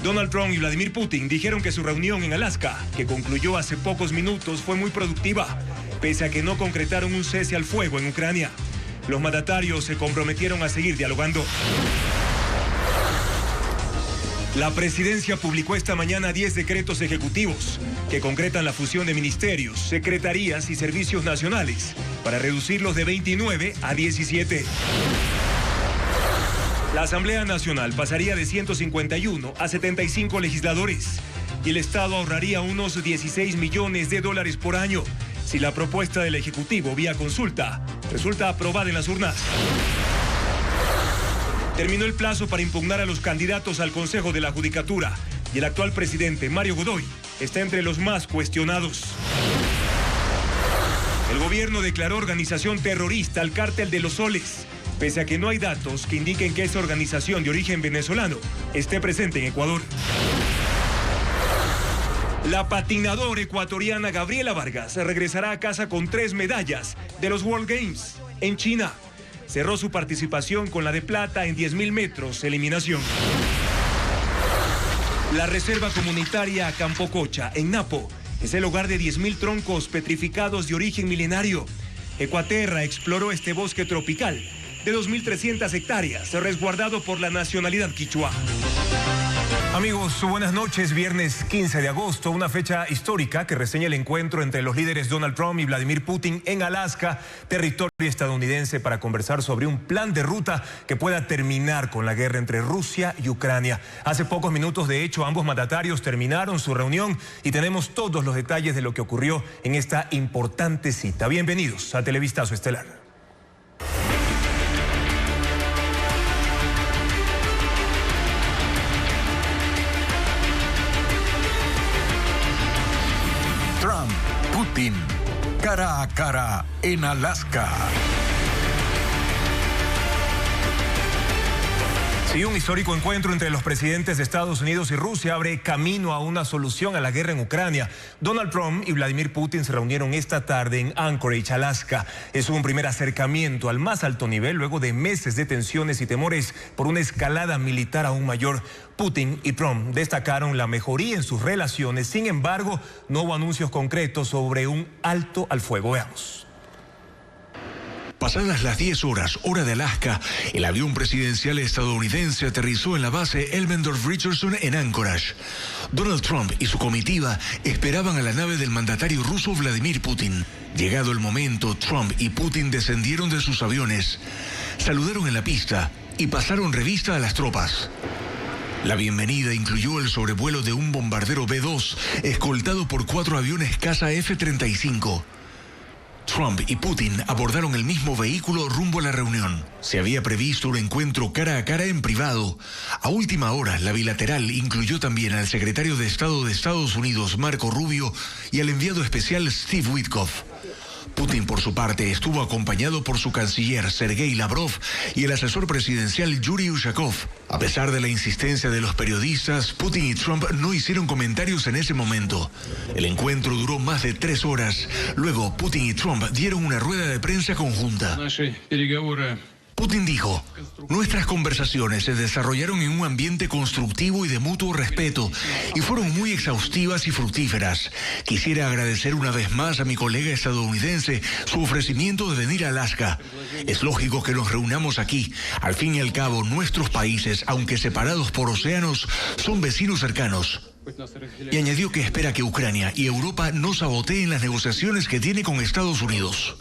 Donald Trump y Vladimir Putin dijeron que su reunión en Alaska, que concluyó hace pocos minutos, fue muy productiva, pese a que no concretaron un cese al fuego en Ucrania. Los mandatarios se comprometieron a seguir dialogando. La presidencia publicó esta mañana 10 decretos ejecutivos que concretan la fusión de ministerios, secretarías y servicios nacionales para reducirlos de 29 a 17. La Asamblea Nacional pasaría de 151 a 75 legisladores y el Estado ahorraría unos $16 millones por año si la propuesta del Ejecutivo vía consulta resulta aprobada en las urnas. Terminó el plazo para impugnar a los candidatos al Consejo de la Judicatura y el actual presidente, Mario Godoy, está entre los más cuestionados. El gobierno declaró organización terrorista al Cártel de los Soles, pese a que no hay datos que indiquen que esa organización de origen venezolano esté presente en Ecuador. La patinadora ecuatoriana Gabriela Vargas regresará a casa con 3 medallas de los World Games en China. Cerró su participación con la de plata en 10.000 metros eliminación. La reserva comunitaria Campococha, en Napo, es el hogar de 10.000 troncos petrificados de origen milenario. Ecuaterra exploró este bosque tropical de 2.300 hectáreas, resguardado por la nacionalidad quichua. Amigos, buenas noches. Viernes 15 de agosto, una fecha histórica que reseña el encuentro entre los líderes Donald Trump y Vladimir Putin en Alaska, territorio estadounidense, para conversar sobre un plan de ruta que pueda terminar con la guerra entre Rusia y Ucrania. Hace pocos minutos, de hecho, ambos mandatarios terminaron su reunión y tenemos todos los detalles de lo que ocurrió en esta importante cita. Bienvenidos a Televistazo Estelar. Putin, cara a cara en Alaska. Sí, un histórico encuentro entre los presidentes de Estados Unidos y Rusia abre camino a una solución a la guerra en Ucrania. Donald Trump y Vladimir Putin se reunieron esta tarde en Anchorage, Alaska. Es un primer acercamiento al más alto nivel luego de meses de tensiones y temores por una escalada militar aún mayor. Putin y Trump destacaron la mejoría en sus relaciones. Sin embargo, no hubo anuncios concretos sobre un alto al fuego. Veamos. Pasadas las 10 horas, hora de Alaska, el avión presidencial estadounidense aterrizó en la base Elmendorf Richardson en Anchorage. Donald Trump y su comitiva esperaban a la nave del mandatario ruso Vladimir Putin. Llegado el momento, Trump y Putin descendieron de sus aviones, saludaron en la pista y pasaron revista a las tropas. La bienvenida incluyó el sobrevuelo de un bombardero B-2, escoltado por 4 aviones caza F-35. Trump y Putin abordaron el mismo vehículo rumbo a la reunión. Se había previsto un encuentro cara a cara en privado. A última hora, la bilateral incluyó también al secretario de Estado de Estados Unidos, Marco Rubio, y al enviado especial Steve Witkoff. Putin, por su parte, estuvo acompañado por su canciller Sergei Lavrov y el asesor presidencial Yuri Ushakov. A pesar de la insistencia de los periodistas, Putin y Trump no hicieron comentarios en ese momento. El encuentro duró más de 3 horas. Luego, Putin y Trump dieron una rueda de prensa conjunta. Putin dijo: nuestras conversaciones se desarrollaron en un ambiente constructivo y de mutuo respeto y fueron muy exhaustivas y fructíferas. Quisiera agradecer una vez más a mi colega estadounidense su ofrecimiento de venir a Alaska. Es lógico que nos reunamos aquí. Al fin y al cabo, nuestros países, aunque separados por océanos, son vecinos cercanos. Y añadió que espera que Ucrania y Europa no saboteen las negociaciones que tiene con Estados Unidos.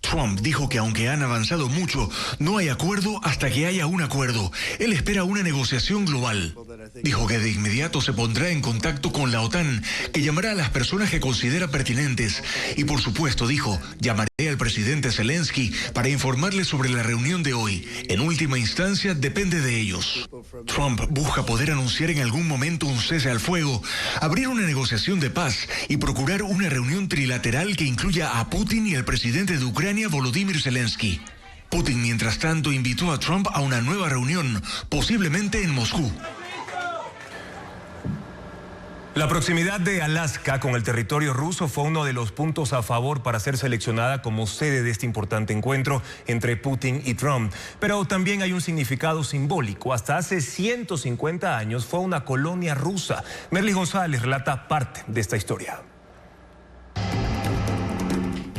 Trump dijo que aunque han avanzado mucho, no hay acuerdo hasta que haya un acuerdo. Él espera una negociación global. Dijo que de inmediato se pondrá en contacto con la OTAN, que llamará a las personas que considera pertinentes. Y por supuesto, dijo, llamaré al presidente Zelensky para informarle sobre la reunión de hoy. En última instancia, depende de ellos. Trump busca poder anunciar en algún momento un cese al fuego, abrir una negociación de paz y procurar una reunión trilateral que incluya a Putin y al presidente de Ucrania, Volodymyr Zelensky. Putin, mientras tanto, invitó a Trump a una nueva reunión, posiblemente en Moscú. La proximidad de Alaska con el territorio ruso fue uno de los puntos a favor para ser seleccionada como sede de este importante encuentro entre Putin y Trump. Pero también hay un significado simbólico. Hasta hace 150 años fue una colonia rusa. Merly González relata parte de esta historia.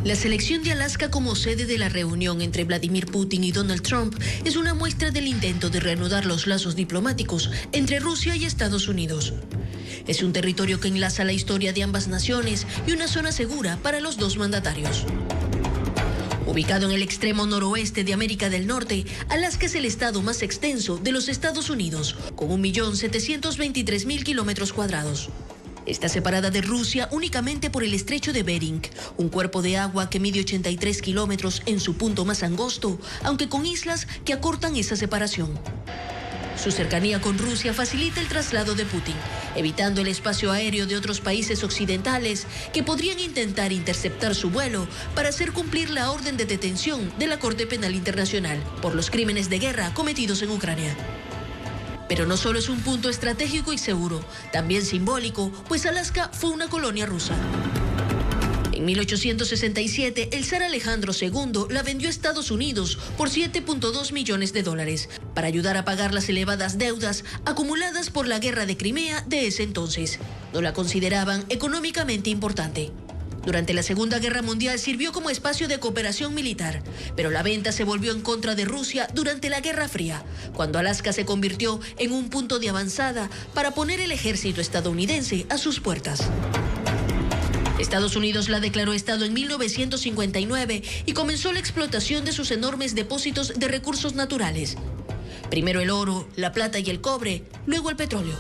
La selección de Alaska como sede de la reunión entre Vladimir Putin y Donald Trump es una muestra del intento de reanudar los lazos diplomáticos entre Rusia y Estados Unidos. Es un territorio que enlaza la historia de ambas naciones y una zona segura para los dos mandatarios. Ubicado en el extremo noroeste de América del Norte, Alaska es el estado más extenso de los Estados Unidos, con 1.723.000 kilómetros cuadrados. Está separada de Rusia únicamente por el estrecho de Bering, un cuerpo de agua que mide 83 kilómetros en su punto más angosto, aunque con islas que acortan esa separación. Su cercanía con Rusia facilita el traslado de Putin, evitando el espacio aéreo de otros países occidentales que podrían intentar interceptar su vuelo para hacer cumplir la orden de detención de la Corte Penal Internacional por los crímenes de guerra cometidos en Ucrania. Pero no solo es un punto estratégico y seguro, también simbólico, pues Alaska fue una colonia rusa. En 1867, el zar Alejandro II la vendió a Estados Unidos por $7.2 millones para ayudar a pagar las elevadas deudas acumuladas por la guerra de Crimea de ese entonces. No la consideraban económicamente importante. Durante la Segunda Guerra Mundial sirvió como espacio de cooperación militar, pero la venta se volvió en contra de Rusia durante la Guerra Fría, cuando Alaska se convirtió en un punto de avanzada para poner el ejército estadounidense a sus puertas. Estados Unidos la declaró estado en 1959 y comenzó la explotación de sus enormes depósitos de recursos naturales. Primero el oro, la plata y el cobre, luego el petróleo.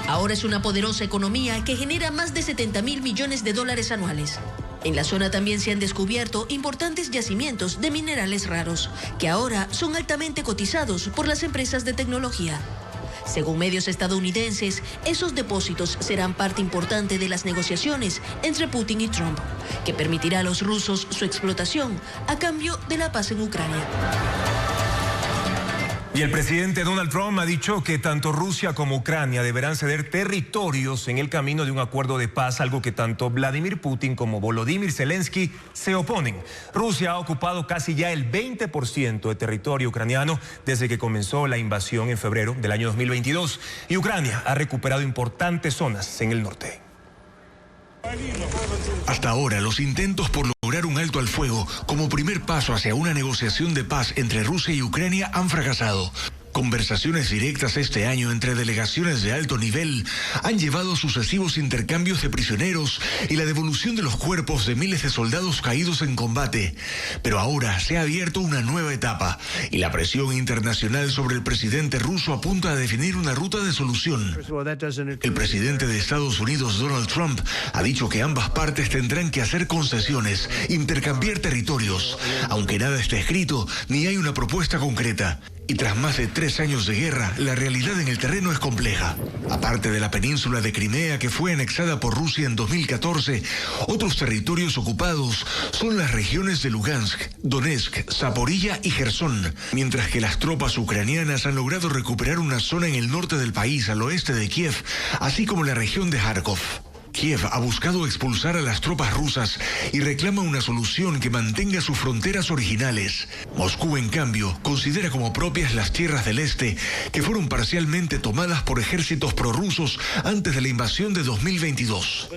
Ahora es una poderosa economía que genera más de $70.000 millones anuales. En la zona también se han descubierto importantes yacimientos de minerales raros, que ahora son altamente cotizados por las empresas de tecnología. Según medios estadounidenses, esos depósitos serán parte importante de las negociaciones entre Putin y Trump, que permitirá a los rusos su explotación a cambio de la paz en Ucrania. Y el presidente Donald Trump ha dicho que tanto Rusia como Ucrania deberán ceder territorios en el camino de un acuerdo de paz, algo que tanto Vladimir Putin como Volodymyr Zelensky se oponen. Rusia ha ocupado casi ya el 20% de territorio ucraniano desde que comenzó la invasión en febrero del año 2022 y Ucrania ha recuperado importantes zonas en el norte. Hasta ahora, los intentos por lograr un alto al fuego como primer paso hacia una negociación de paz entre Rusia y Ucrania han fracasado. Conversaciones directas este año entre delegaciones de alto nivel han llevado a sucesivos intercambios de prisioneros y la devolución de los cuerpos de miles de soldados caídos en combate. Pero ahora se ha abierto una nueva etapa y la presión internacional sobre el presidente ruso apunta a definir una ruta de solución. El presidente de Estados Unidos, Donald Trump, ha dicho que ambas partes tendrán que hacer concesiones, intercambiar territorios, aunque nada esté escrito ni hay una propuesta concreta. Y tras más de 3 años de guerra, la realidad en el terreno es compleja. Aparte de la península de Crimea, que fue anexada por Rusia en 2014, otros territorios ocupados son las regiones de Lugansk, Donetsk, Zaporilla y Jersón, mientras que las tropas ucranianas han logrado recuperar una zona en el norte del país, al oeste de Kiev, así como la región de Kharkov. Kiev ha buscado expulsar a las tropas rusas y reclama una solución que mantenga sus fronteras originales. Moscú, en cambio, considera como propias las tierras del este, que fueron parcialmente tomadas por ejércitos prorrusos antes de la invasión de 2022.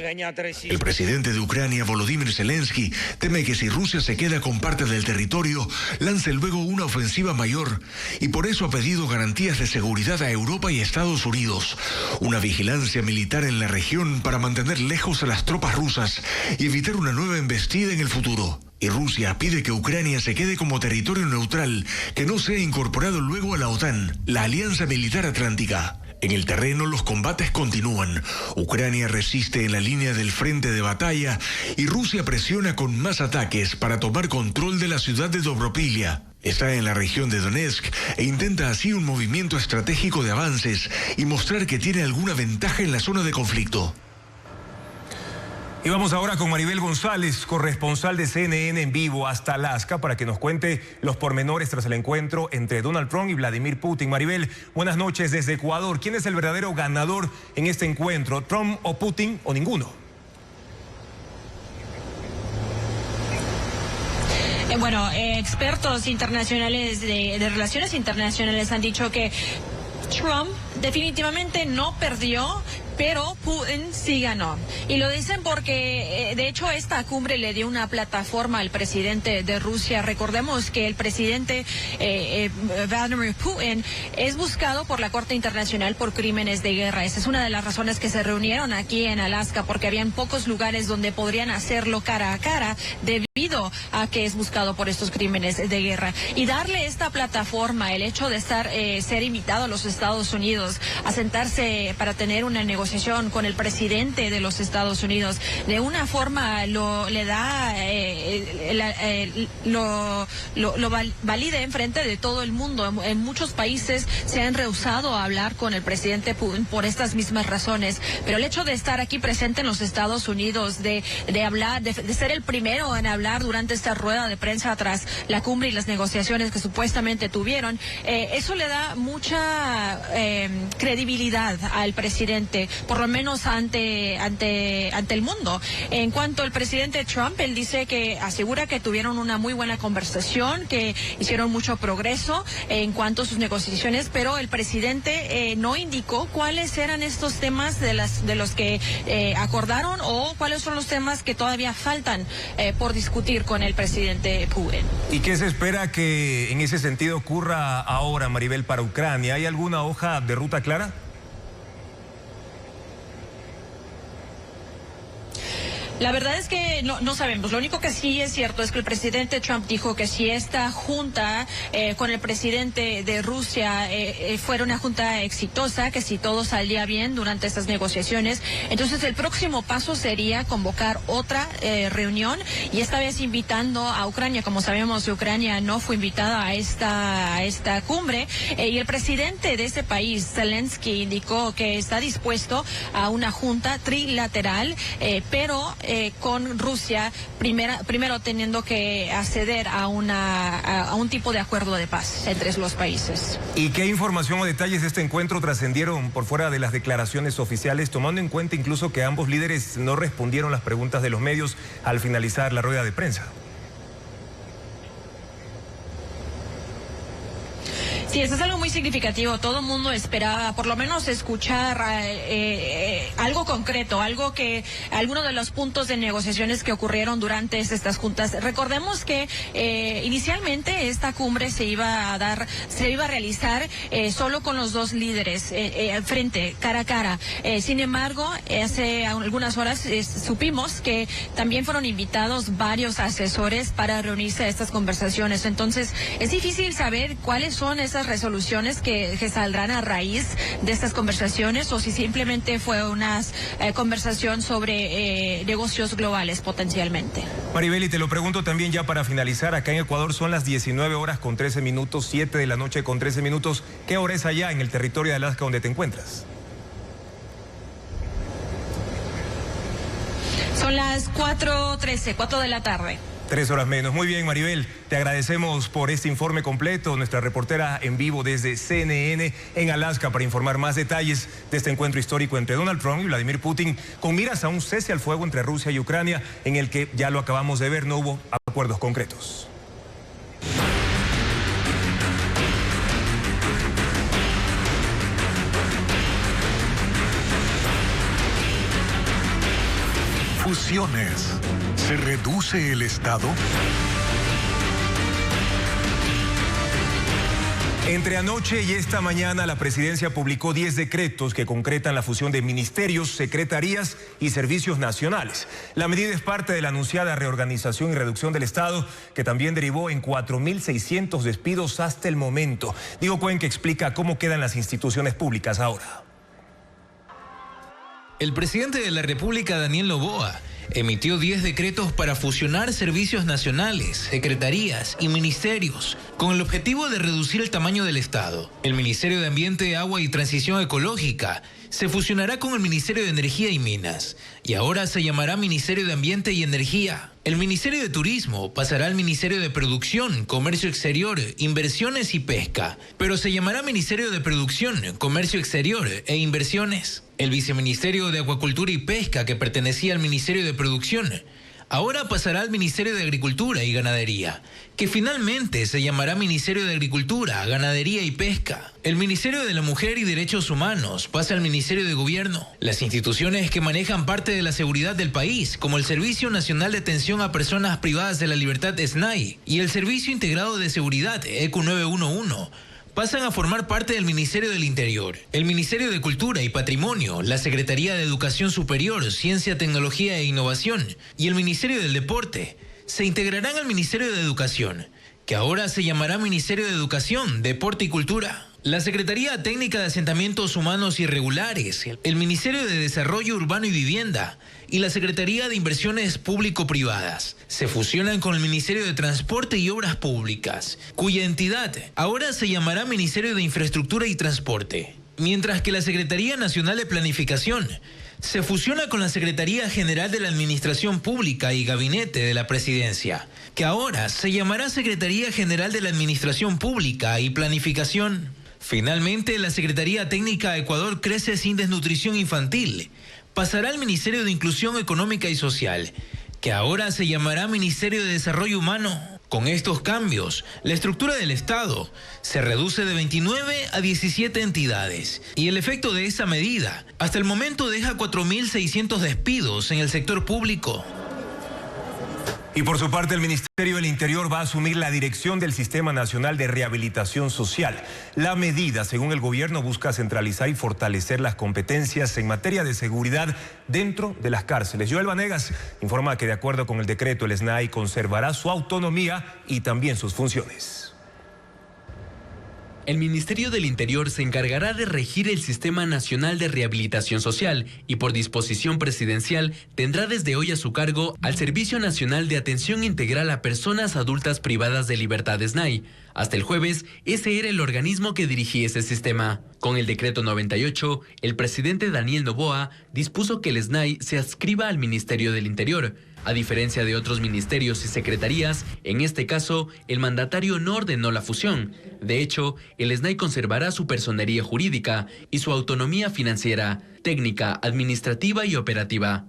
El presidente de Ucrania, Volodymyr Zelensky, teme que si Rusia se queda con parte del territorio, lance luego una ofensiva mayor, y por eso ha pedido garantías de seguridad a Europa y Estados Unidos, una vigilancia militar en la región para mantener lejos a las tropas rusas y evitar una nueva embestida en el futuro. Y Rusia pide que Ucrania se quede como territorio neutral, que no sea incorporado luego a la OTAN, la Alianza Militar Atlántica. En el terreno los combates continúan. Ucrania resiste en la línea del frente de batalla y Rusia presiona con más ataques para tomar control de la ciudad de Dobropilia. Está en la región de Donetsk e intenta así un movimiento estratégico de avances y mostrar que tiene alguna ventaja en la zona de conflicto. Y vamos ahora con Maribel González, corresponsal de CNN en vivo hasta Alaska, para que nos cuente los pormenores tras el encuentro entre Donald Trump y Vladimir Putin. Maribel, buenas noches desde Ecuador. ¿Quién es el verdadero ganador en este encuentro? ¿Trump o Putin o ninguno? Bueno, expertos internacionales de relaciones internacionales han dicho que Trump definitivamente no perdió, pero Putin sí ganó. Y lo dicen porque, de hecho, esta cumbre le dio una plataforma al presidente de Rusia. Recordemos que el presidente Vladimir Putin es buscado por la Corte Internacional por crímenes de guerra. Esa es una de las razones que se reunieron aquí en Alaska, porque habían pocos lugares donde podrían hacerlo cara a cara debido a que es buscado por estos crímenes de guerra. Y darle esta plataforma, el hecho de ser invitado a los Estados Unidos a sentarse para tener una negociación con el presidente de los Estados Unidos, de una forma lo valida en frente de todo el mundo. En muchos países se han rehusado a hablar con el presidente Putin por estas mismas razones, pero el hecho de estar aquí presente en los Estados Unidos, de hablar, de ser el primero en hablar durante esta rueda de prensa tras la cumbre y las negociaciones que supuestamente tuvieron, eso le da mucha credibilidad al presidente, por lo menos ante el mundo. En cuanto al presidente Trump, él dice que asegura que tuvieron una muy buena conversación, que hicieron mucho progreso en cuanto a sus negociaciones, pero el presidente no indicó cuáles eran estos temas de los que acordaron o cuáles son los temas que todavía faltan por discutir con el presidente Putin. ¿Y qué se espera que en ese sentido ocurra ahora, Maribel, para Ucrania? ¿Hay alguna hoja de ruta clara? La verdad es que no sabemos. Lo único que sí es cierto es que el presidente Trump dijo que si esta junta con el presidente de Rusia fuera una junta exitosa, que si todo salía bien durante estas negociaciones, entonces el próximo paso sería convocar otra reunión, y esta vez invitando a Ucrania. Como sabemos, Ucrania no fue invitada a esta cumbre, y el presidente de ese país, Zelensky, indicó que está dispuesto a una junta trilateral, pero con Rusia primero teniendo que acceder a un tipo de acuerdo de paz entre los países. ¿Y qué información o detalles de este encuentro trascendieron por fuera de las declaraciones oficiales, tomando en cuenta incluso que ambos líderes no respondieron las preguntas de los medios al finalizar la rueda de prensa? Sí, eso es algo muy significativo. Todo el mundo esperaba por lo menos escuchar algo concreto, alguno de los puntos de negociaciones que ocurrieron durante estas juntas. Recordemos que inicialmente esta cumbre se iba a realizar solo con los dos líderes frente, cara a cara. Sin embargo, hace algunas horas supimos que también fueron invitados varios asesores para reunirse a estas conversaciones. Entonces, es difícil saber cuáles son esas resoluciones que saldrán a raíz de estas conversaciones, o si simplemente fue una conversación sobre negocios globales potencialmente. Maribel, y te lo pregunto también ya para finalizar, acá en Ecuador son las 19 horas con 13 minutos, 7 de la noche con 13 minutos. ¿Qué hora es allá en el territorio de Alaska donde te encuentras? Son las 4:13, 4 de la tarde. 3 horas menos. Muy bien, Maribel, te agradecemos por este informe completo. Nuestra reportera en vivo desde CNN en Alaska para informar más detalles de este encuentro histórico entre Donald Trump y Vladimir Putin, con miras a un cese al fuego entre Rusia y Ucrania, en el que ya lo acabamos de ver, no hubo acuerdos concretos. Fusiones. ¿Se reduce el Estado? Entre anoche y esta mañana, la presidencia publicó 10 decretos que concretan la fusión de ministerios, secretarías y servicios nacionales. La medida es parte de la anunciada reorganización y reducción del Estado, que también derivó en 4.600 despidos hasta el momento. Diego Cuenca explica cómo quedan las instituciones públicas ahora. El presidente de la República, Daniel Noboa, emitió 10 decretos para fusionar servicios nacionales, secretarías y ministerios, con el objetivo de reducir el tamaño del Estado. El Ministerio de Ambiente, Agua y Transición Ecológica se fusionará con el Ministerio de Energía y Minas, y ahora se llamará Ministerio de Ambiente y Energía. El Ministerio de Turismo pasará al Ministerio de Producción, Comercio Exterior, Inversiones y Pesca, pero se llamará Ministerio de Producción, Comercio Exterior e Inversiones. El Viceministerio de Acuacultura y Pesca, que pertenecía al Ministerio de Producción, ahora pasará al Ministerio de Agricultura y Ganadería, que finalmente se llamará Ministerio de Agricultura, Ganadería y Pesca. El Ministerio de la Mujer y Derechos Humanos pasa al Ministerio de Gobierno. Las instituciones que manejan parte de la seguridad del país, como el Servicio Nacional de Atención a Personas Privadas de la Libertad, SNAI, y el Servicio Integrado de Seguridad, ECU 911, pasan a formar parte del Ministerio del Interior. El Ministerio de Cultura y Patrimonio, la Secretaría de Educación Superior, Ciencia, Tecnología e Innovación y el Ministerio del Deporte se integrarán al Ministerio de Educación, que ahora se llamará Ministerio de Educación, Deporte y Cultura. La Secretaría Técnica de Asentamientos Humanos Irregulares, el Ministerio de Desarrollo Urbano y Vivienda y la Secretaría de Inversiones Público-Privadas se fusionan con el Ministerio de Transporte y Obras Públicas, cuya entidad ahora se llamará Ministerio de Infraestructura y Transporte, mientras que la Secretaría Nacional de Planificación se fusiona con la Secretaría General de la Administración Pública y Gabinete de la Presidencia, que ahora se llamará Secretaría General de la Administración Pública y Planificación. Finalmente, la Secretaría Técnica Ecuador Crece Sin Desnutrición Infantil pasará al Ministerio de Inclusión Económica y Social, que ahora se llamará Ministerio de Desarrollo Humano. Con estos cambios, la estructura del Estado se reduce de 29 a 17 entidades, y el efecto de esa medida hasta el momento deja 4.600 despidos en el sector público. Y por su parte, el Ministerio del Interior va a asumir la dirección del Sistema Nacional de Rehabilitación Social. La medida, según el gobierno, busca centralizar y fortalecer las competencias en materia de seguridad dentro de las cárceles. Joel Vanegas informa que de acuerdo con el decreto, el SNAI conservará su autonomía y también sus funciones. El Ministerio del Interior se encargará de regir el Sistema Nacional de Rehabilitación Social y por disposición presidencial tendrá desde hoy a su cargo al Servicio Nacional de Atención Integral a Personas Adultas Privadas de Libertad, SNAI. Hasta el jueves, ese era el organismo que dirigía ese sistema. Con el decreto 98, el presidente Daniel Noboa dispuso que el SNAI se adscriba al Ministerio del Interior. A diferencia de otros ministerios y secretarías, en este caso, el mandatario no ordenó la fusión. De hecho, el SNAI conservará su personería jurídica y su autonomía financiera, técnica, administrativa y operativa.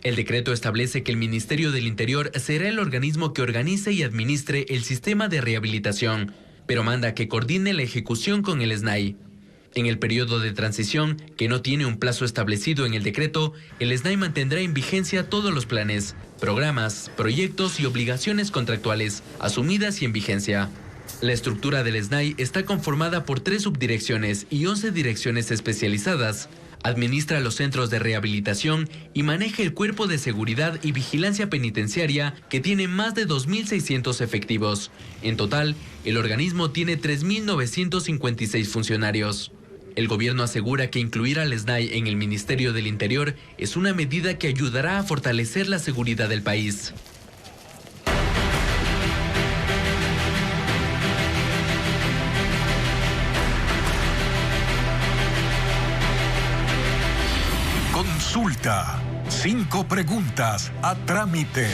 El decreto establece que el Ministerio del Interior será el organismo que organice y administre el sistema de rehabilitación, pero manda que coordine la ejecución con el SNAI. En el periodo de transición, que no tiene un plazo establecido en el decreto, el SNAI mantendrá en vigencia todos los planes, programas, proyectos y obligaciones contractuales asumidas y en vigencia. La estructura del SNAI está conformada por 3 subdirecciones y 11 direcciones especializadas. Administra los centros de rehabilitación y maneja el Cuerpo de Seguridad y Vigilancia Penitenciaria, que tiene más de 2.600 efectivos. En total, el organismo tiene 3.956 funcionarios. El gobierno asegura que incluir al SNAI en el Ministerio del Interior es una medida que ayudará a fortalecer la seguridad del país. Consulta. 5 preguntas a trámite.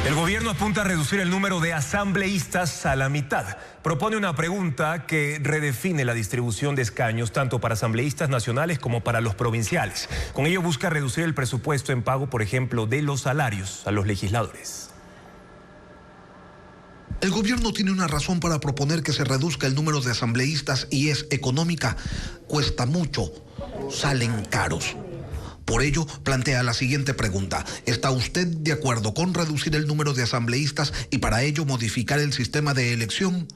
El gobierno apunta a reducir el número de asambleístas a la mitad. Propone una pregunta que redefine la distribución de escaños tanto para asambleístas nacionales como para los provinciales. Con ello busca reducir el presupuesto en pago, por ejemplo, de los salarios a los legisladores. El gobierno tiene una razón para proponer que se reduzca el número de asambleístas y es económica. Cuesta mucho, salen caros. Por ello, plantea la siguiente pregunta. ¿Está usted de acuerdo con reducir el número de asambleístas y para ello modificar el sistema de elección?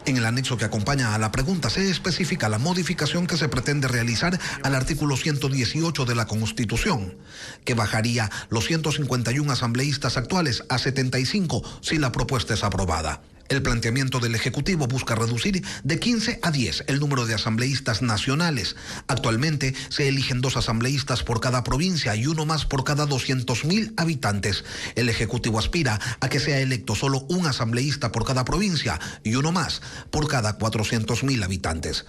En el anexo que acompaña a la pregunta se especifica la modificación que se pretende realizar al artículo 118 de la Constitución, que bajaría los 151 asambleístas actuales a 75 si la propuesta es aprobada. El planteamiento del Ejecutivo busca reducir de 15 a 10 el número de asambleístas nacionales. Actualmente se eligen 2 asambleístas por cada provincia y 1 más por cada 200.000 habitantes. El Ejecutivo aspira a que sea electo solo un asambleísta por cada provincia y 1 más por cada 400.000 habitantes.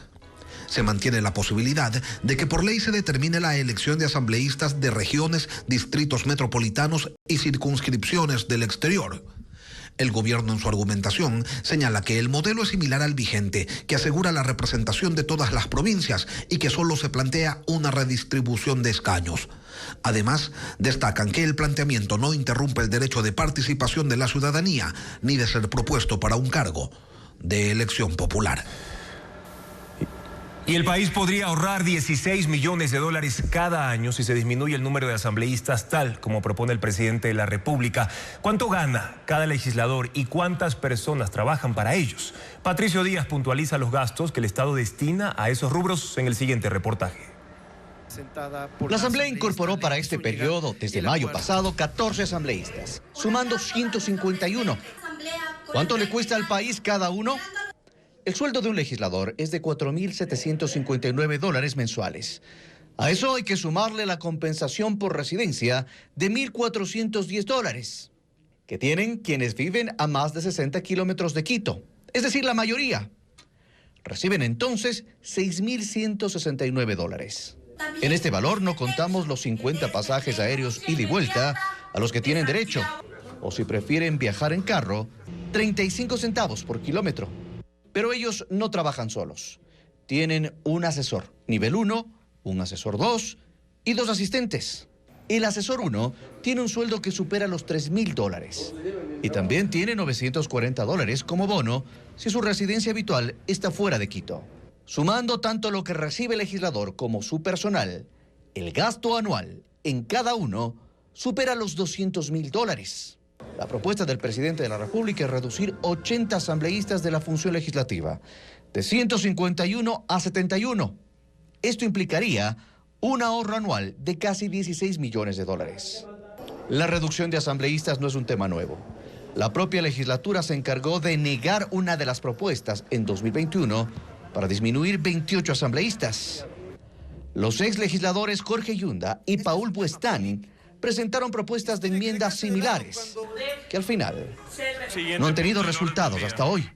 Se mantiene la posibilidad de que por ley se determine la elección de asambleístas de regiones, distritos metropolitanos y circunscripciones del exterior. El gobierno en su argumentación señala que el modelo es similar al vigente, que asegura la representación de todas las provincias y que solo se plantea una redistribución de escaños. Además, destacan que el planteamiento no interrumpe el derecho de participación de la ciudadanía ni de ser propuesto para un cargo de elección popular. Y el país podría ahorrar $16 millones cada año si se disminuye el número de asambleístas tal como propone el presidente de la República. ¿Cuánto gana cada legislador y cuántas personas trabajan para ellos? Patricio Díaz puntualiza los gastos que el Estado destina a esos rubros en el siguiente reportaje. La Asamblea incorporó para este periodo, desde mayo pasado, 14 asambleístas, sumando 151. ¿Cuánto le cuesta al país cada uno? El sueldo de un legislador es de $4.759 mensuales. A eso hay que sumarle la compensación por residencia de $1.410, que tienen quienes viven a más de 60 kilómetros de Quito, es decir, la mayoría. Reciben entonces $6.169. En este valor no contamos los 50 pasajes aéreos ida y vuelta a los que tienen derecho, o si prefieren viajar en carro, 35 centavos por kilómetro. Pero ellos no trabajan solos. Tienen un asesor nivel 1, un asesor 2 y 2 asistentes. El asesor 1 tiene un sueldo que supera los $3.000 y también tiene $940 como bono si su residencia habitual está fuera de Quito. Sumando tanto lo que recibe el legislador como su personal, el gasto anual en cada uno supera los $200.000. La propuesta del presidente de la República es reducir 80 asambleístas de la función legislativa, de 151 a 71. Esto implicaría un ahorro anual de casi $16 millones. La reducción de asambleístas no es un tema nuevo. La propia legislatura se encargó de negar una de las propuestas en 2021 para disminuir 28 asambleístas. Los ex legisladores Jorge Yunda y Paul Buestani presentaron propuestas de enmiendas similares, que al final no han tenido resultados hasta hoy.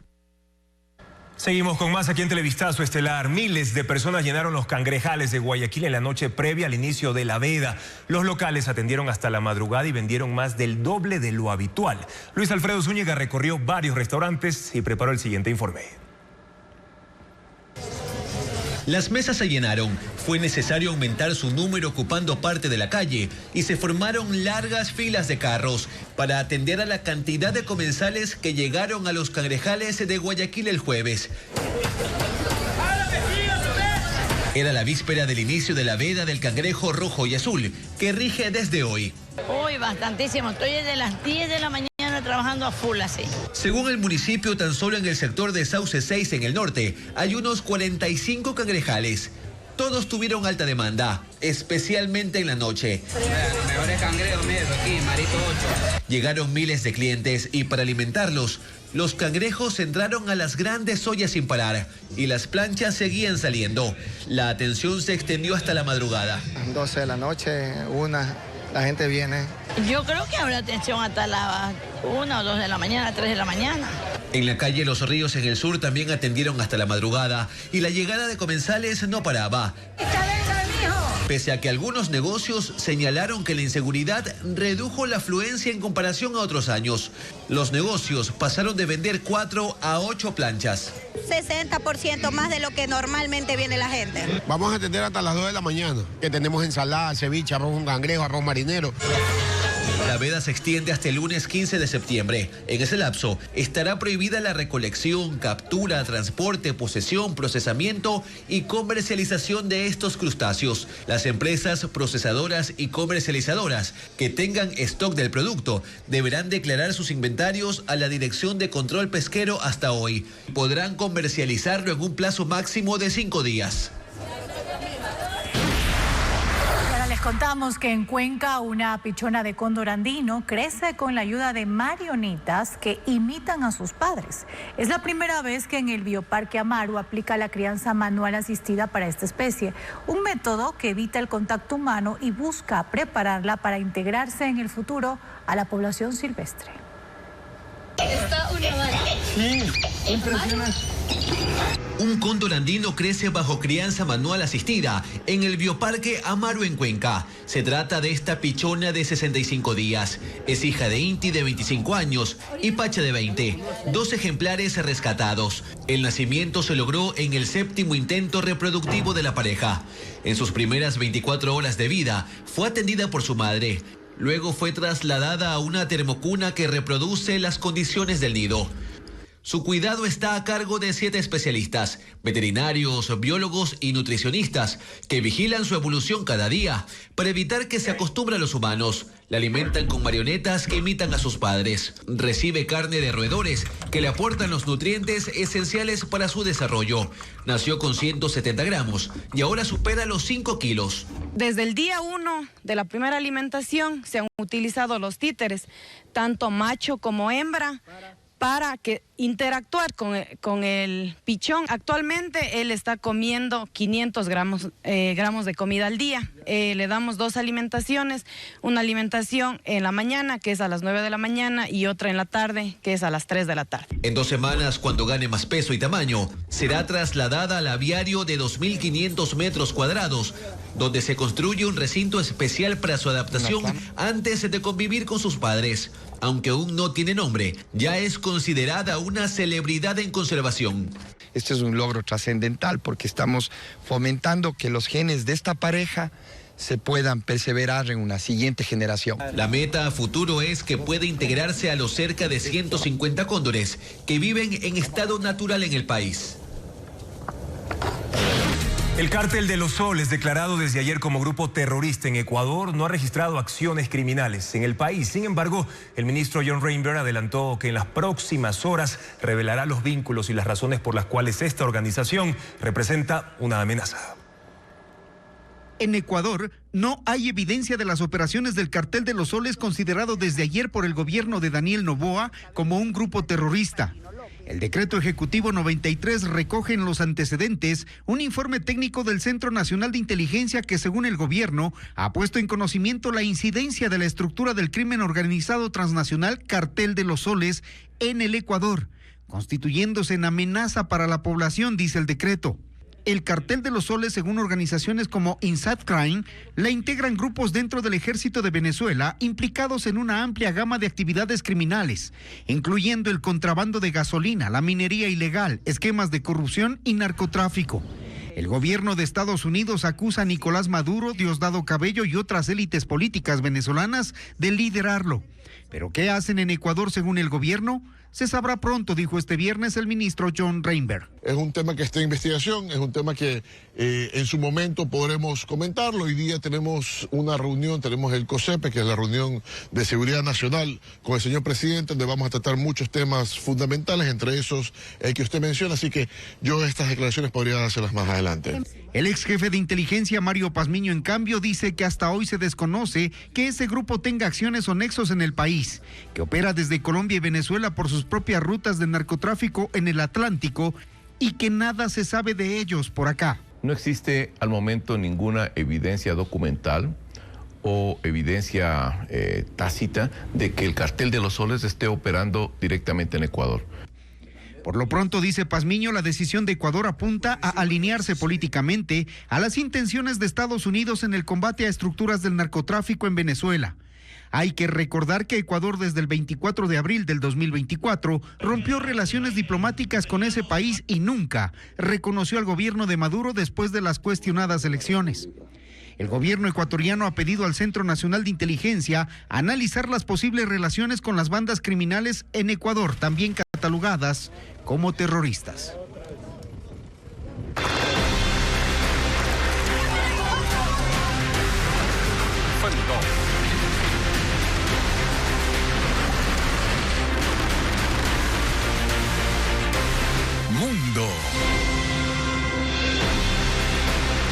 Seguimos con más aquí en Televistazo Estelar. Miles de personas llenaron los cangrejales de Guayaquil en la noche previa al inicio de la veda. Los locales atendieron hasta la madrugada y vendieron más del doble de lo habitual. Luis Alfredo Zúñiga recorrió varios restaurantes y preparó el siguiente informe. Las mesas se llenaron, fue necesario aumentar su número ocupando parte de la calle y se formaron largas filas de carros para atender a la cantidad de comensales que llegaron a los cangrejales de Guayaquil el jueves. Era la víspera del inicio de la veda del cangrejo rojo y azul, que rige desde hoy. Hoy bastantísimo, estoy desde las 10 de la mañana trabajando a full así. Según el municipio, tan solo en el sector de Sauce 6 en el norte hay unos 45 cangrejales. Todos tuvieron alta demanda, especialmente en la noche. Los mejores cangrejos, mire, aquí, Marito 8. Llegaron miles de clientes y para alimentarlos, los cangrejos entraron a las grandes ollas sin parar y las planchas seguían saliendo. La atención se extendió hasta la madrugada. 12 de la noche, 1, la gente viene. Yo creo que habrá atención hasta las 1 o 2 de la mañana, 3 de la mañana. En la calle Los Ríos, en el sur, también atendieron hasta la madrugada y la llegada de comensales no paraba. Pese a que algunos negocios señalaron que la inseguridad redujo la afluencia en comparación a otros años. Los negocios pasaron de vender 4 a 8 planchas. 60% más de lo que normalmente viene la gente. Vamos a atender hasta las 2 de la mañana, que tenemos ensalada, ceviche, arroz con cangrejo, arroz marinero. La veda se extiende hasta el lunes 15 de septiembre. En ese lapso estará prohibida la recolección, captura, transporte, posesión, procesamiento y comercialización de estos crustáceos. Las empresas procesadoras y comercializadoras que tengan stock del producto deberán declarar sus inventarios a la Dirección de Control Pesquero hasta hoy. Podrán comercializarlo en un plazo máximo de 5 días. contamos que en Cuenca una pichona de cóndor andino crece con la ayuda de marionetas que imitan a sus padres. Es la primera vez que en el Bioparque Amaru aplica la crianza manual asistida para esta especie, un método que evita el contacto humano y busca prepararla para integrarse en el futuro a la población silvestre. Está una bala. Sí, impresionante. Un cóndor andino crece bajo crianza manual asistida en el Bioparque Amaru en Cuenca. Se trata de esta pichona de 65 días. Es hija de Inti de 25 años y Pacha de 20. 2 ejemplares rescatados. El nacimiento se logró en el 7º intento reproductivo de la pareja. En sus primeras 24 horas de vida fue atendida por su madre. Luego fue trasladada a una termocuna que reproduce las condiciones del nido. Su cuidado está a cargo de 7 especialistas, veterinarios, biólogos y nutricionistas, que vigilan su evolución cada día para evitar que se acostumbre a los humanos. La alimentan con marionetas que imitan a sus padres. Recibe carne de roedores que le aportan los nutrientes esenciales para su desarrollo. Nació con 170 gramos y ahora supera los 5 kilos. Desde el día 1 de la primera alimentación se han utilizado los títeres, tanto macho como hembra, para interactuar con el pichón. Actualmente él está comiendo 500 gramos de comida al día. Le damos 2 alimentaciones, una alimentación en la mañana, que es a las 9 de la mañana, y otra en la tarde, que es a las 3 de la tarde. En 2 semanas, cuando gane más peso y tamaño, será trasladada al aviario de 2.500 metros cuadrados, donde se construye un recinto especial para su adaptación antes de convivir con sus padres. Aunque aún no tiene nombre, ya es considerada una celebridad en conservación. Este es un logro trascendental porque estamos fomentando que los genes de esta pareja se puedan perseverar en una siguiente generación. La meta a futuro es que pueda integrarse a los cerca de 150 cóndores que viven en estado natural en el país. El Cártel de los Soles, declarado desde ayer como grupo terrorista en Ecuador, no ha registrado acciones criminales en el país. Sin embargo, el ministro John Reinberg adelantó que en las próximas horas revelará los vínculos y las razones por las cuales esta organización representa una amenaza. En Ecuador no hay evidencia de las operaciones del Cartel de los Soles, considerado desde ayer por el gobierno de Daniel Noboa como un grupo terrorista. El decreto ejecutivo 93 recoge en los antecedentes un informe técnico del Centro Nacional de Inteligencia que, según el gobierno, ha puesto en conocimiento la incidencia de la estructura del crimen organizado transnacional Cartel de los Soles en el Ecuador, constituyéndose en amenaza para la población, dice el decreto. El Cartel de los Soles, según organizaciones como Inside Crime, la integran grupos dentro del ejército de Venezuela implicados en una amplia gama de actividades criminales, incluyendo el contrabando de gasolina, la minería ilegal, esquemas de corrupción y narcotráfico. El gobierno de Estados Unidos acusa a Nicolás Maduro, Diosdado Cabello y otras élites políticas venezolanas de liderarlo. ¿Pero qué hacen en Ecuador según el gobierno? Se sabrá pronto, dijo este viernes el ministro John Reinberg. Es un tema que está en investigación, es un tema que en su momento podremos comentarlo. Hoy día tenemos una reunión, tenemos el COSEPE, que es la reunión de seguridad nacional con el señor presidente, donde vamos a tratar muchos temas fundamentales, entre esos el que usted menciona, así que yo estas declaraciones podría dárselas más adelante. El ex jefe de inteligencia, Mario Pazmiño, en cambio, dice que hasta hoy se desconoce que ese grupo tenga acciones o nexos en el país, que opera desde Colombia y Venezuela por sus propias rutas de narcotráfico en el Atlántico y que nada se sabe de ellos por acá. No existe al momento ninguna evidencia documental o evidencia tácita de que el Cartel de los Soles esté operando directamente en Ecuador. Por lo pronto, dice Pazmiño, la decisión de Ecuador apunta a alinearse políticamente a las intenciones de Estados Unidos en el combate a estructuras del narcotráfico en Venezuela. Hay que recordar que Ecuador desde el 24 de abril del 2024 rompió relaciones diplomáticas con ese país y nunca reconoció al gobierno de Maduro después de las cuestionadas elecciones. El gobierno ecuatoriano ha pedido al Centro Nacional de Inteligencia analizar las posibles relaciones con las bandas criminales en Ecuador, también catalogadas como terroristas.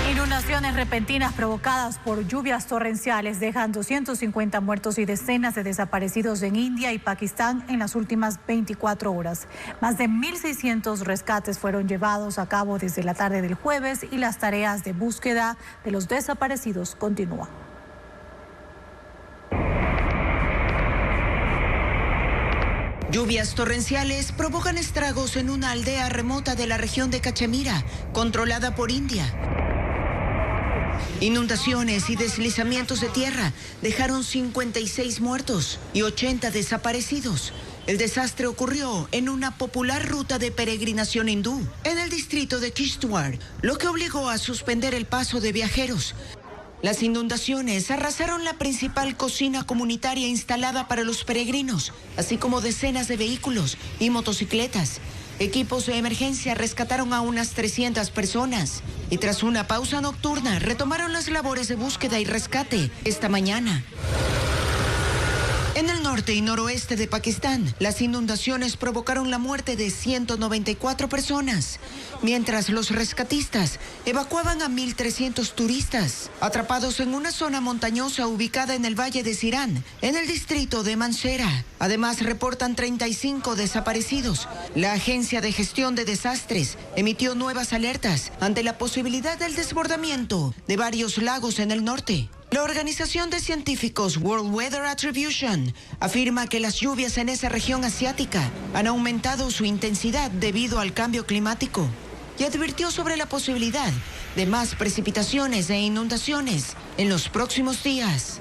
En una Inundaciones repentinas provocadas por lluvias torrenciales dejan 250 muertos y decenas de desaparecidos en India y Pakistán en las últimas 24 horas. Más de 1.600 rescates fueron llevados a cabo desde la tarde del jueves y las tareas de búsqueda de los desaparecidos continúan. Lluvias torrenciales provocan estragos en una aldea remota de la región de Cachemira, controlada por India. Inundaciones y deslizamientos de tierra dejaron 56 muertos y 80 desaparecidos. El desastre ocurrió en una popular ruta de peregrinación hindú, en el distrito de Kishtwar, lo que obligó a suspender el paso de viajeros. Las inundaciones arrasaron la principal cocina comunitaria instalada para los peregrinos, así como decenas de vehículos y motocicletas. Equipos de emergencia rescataron a unas 300 personas y tras una pausa nocturna retomaron las labores de búsqueda y rescate esta mañana. En el norte y noroeste de Pakistán, las inundaciones provocaron la muerte de 194 personas, mientras los rescatistas evacuaban a 1.300 turistas, atrapados en una zona montañosa ubicada en el valle de Sirán, en el distrito de Manshera. Además, reportan 35 desaparecidos. La Agencia de Gestión de Desastres emitió nuevas alertas ante la posibilidad del desbordamiento de varios lagos en el norte. La organización de científicos World Weather Attribution afirma que las lluvias en esa región asiática han aumentado su intensidad debido al cambio climático y advirtió sobre la posibilidad de más precipitaciones e inundaciones en los próximos días.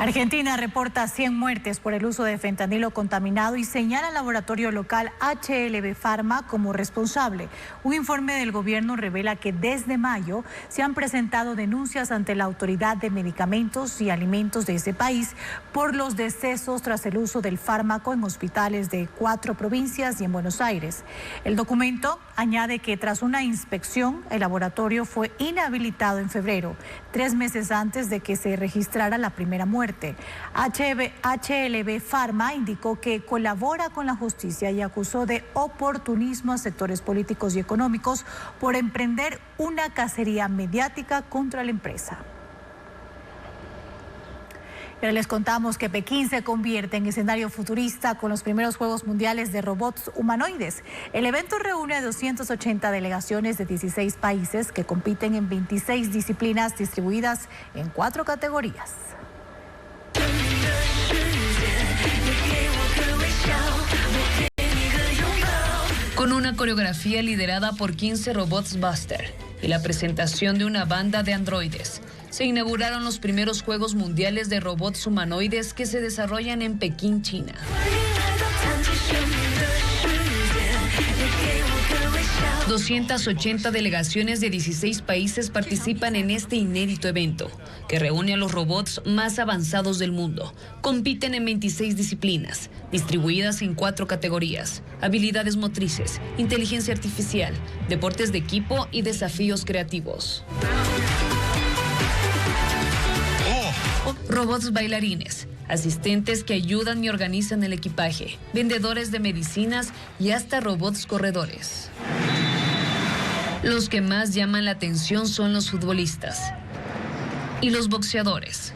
Argentina reporta 100 muertes por el uso de fentanilo contaminado y señala al laboratorio local HLB Pharma como responsable. Un informe del gobierno revela que desde mayo se han presentado denuncias ante la Autoridad de Medicamentos y Alimentos de ese país por los decesos tras el uso del fármaco en hospitales de 4 provincias y en Buenos Aires. El documento añade que tras una inspección, el laboratorio fue inhabilitado en febrero, 3 meses antes de que se registrara la primera muerte. HLB Pharma indicó que colabora con la justicia y acusó de oportunismo a sectores políticos y económicos por emprender una cacería mediática contra la empresa. Y ahora les contamos que Pekín se convierte en escenario futurista con los primeros Juegos Mundiales de Robots Humanoides. El evento reúne a 280 delegaciones de 16 países que compiten en 26 disciplinas distribuidas en 4 categorías. Con una coreografía liderada por 15 robots Buster y la presentación de una banda de androides, se inauguraron los primeros Juegos Mundiales de Robots Humanoides que se desarrollan en Pekín, China. 280 delegaciones de 16 países participan en este inédito evento, que reúne a los robots más avanzados del mundo. Compiten en 26 disciplinas, distribuidas en 4 categorías: habilidades motrices, inteligencia artificial, deportes de equipo y desafíos creativos. Robots bailarines, asistentes que ayudan y organizan el equipaje, vendedores de medicinas y hasta robots corredores. Los que más llaman la atención son los futbolistas y los boxeadores.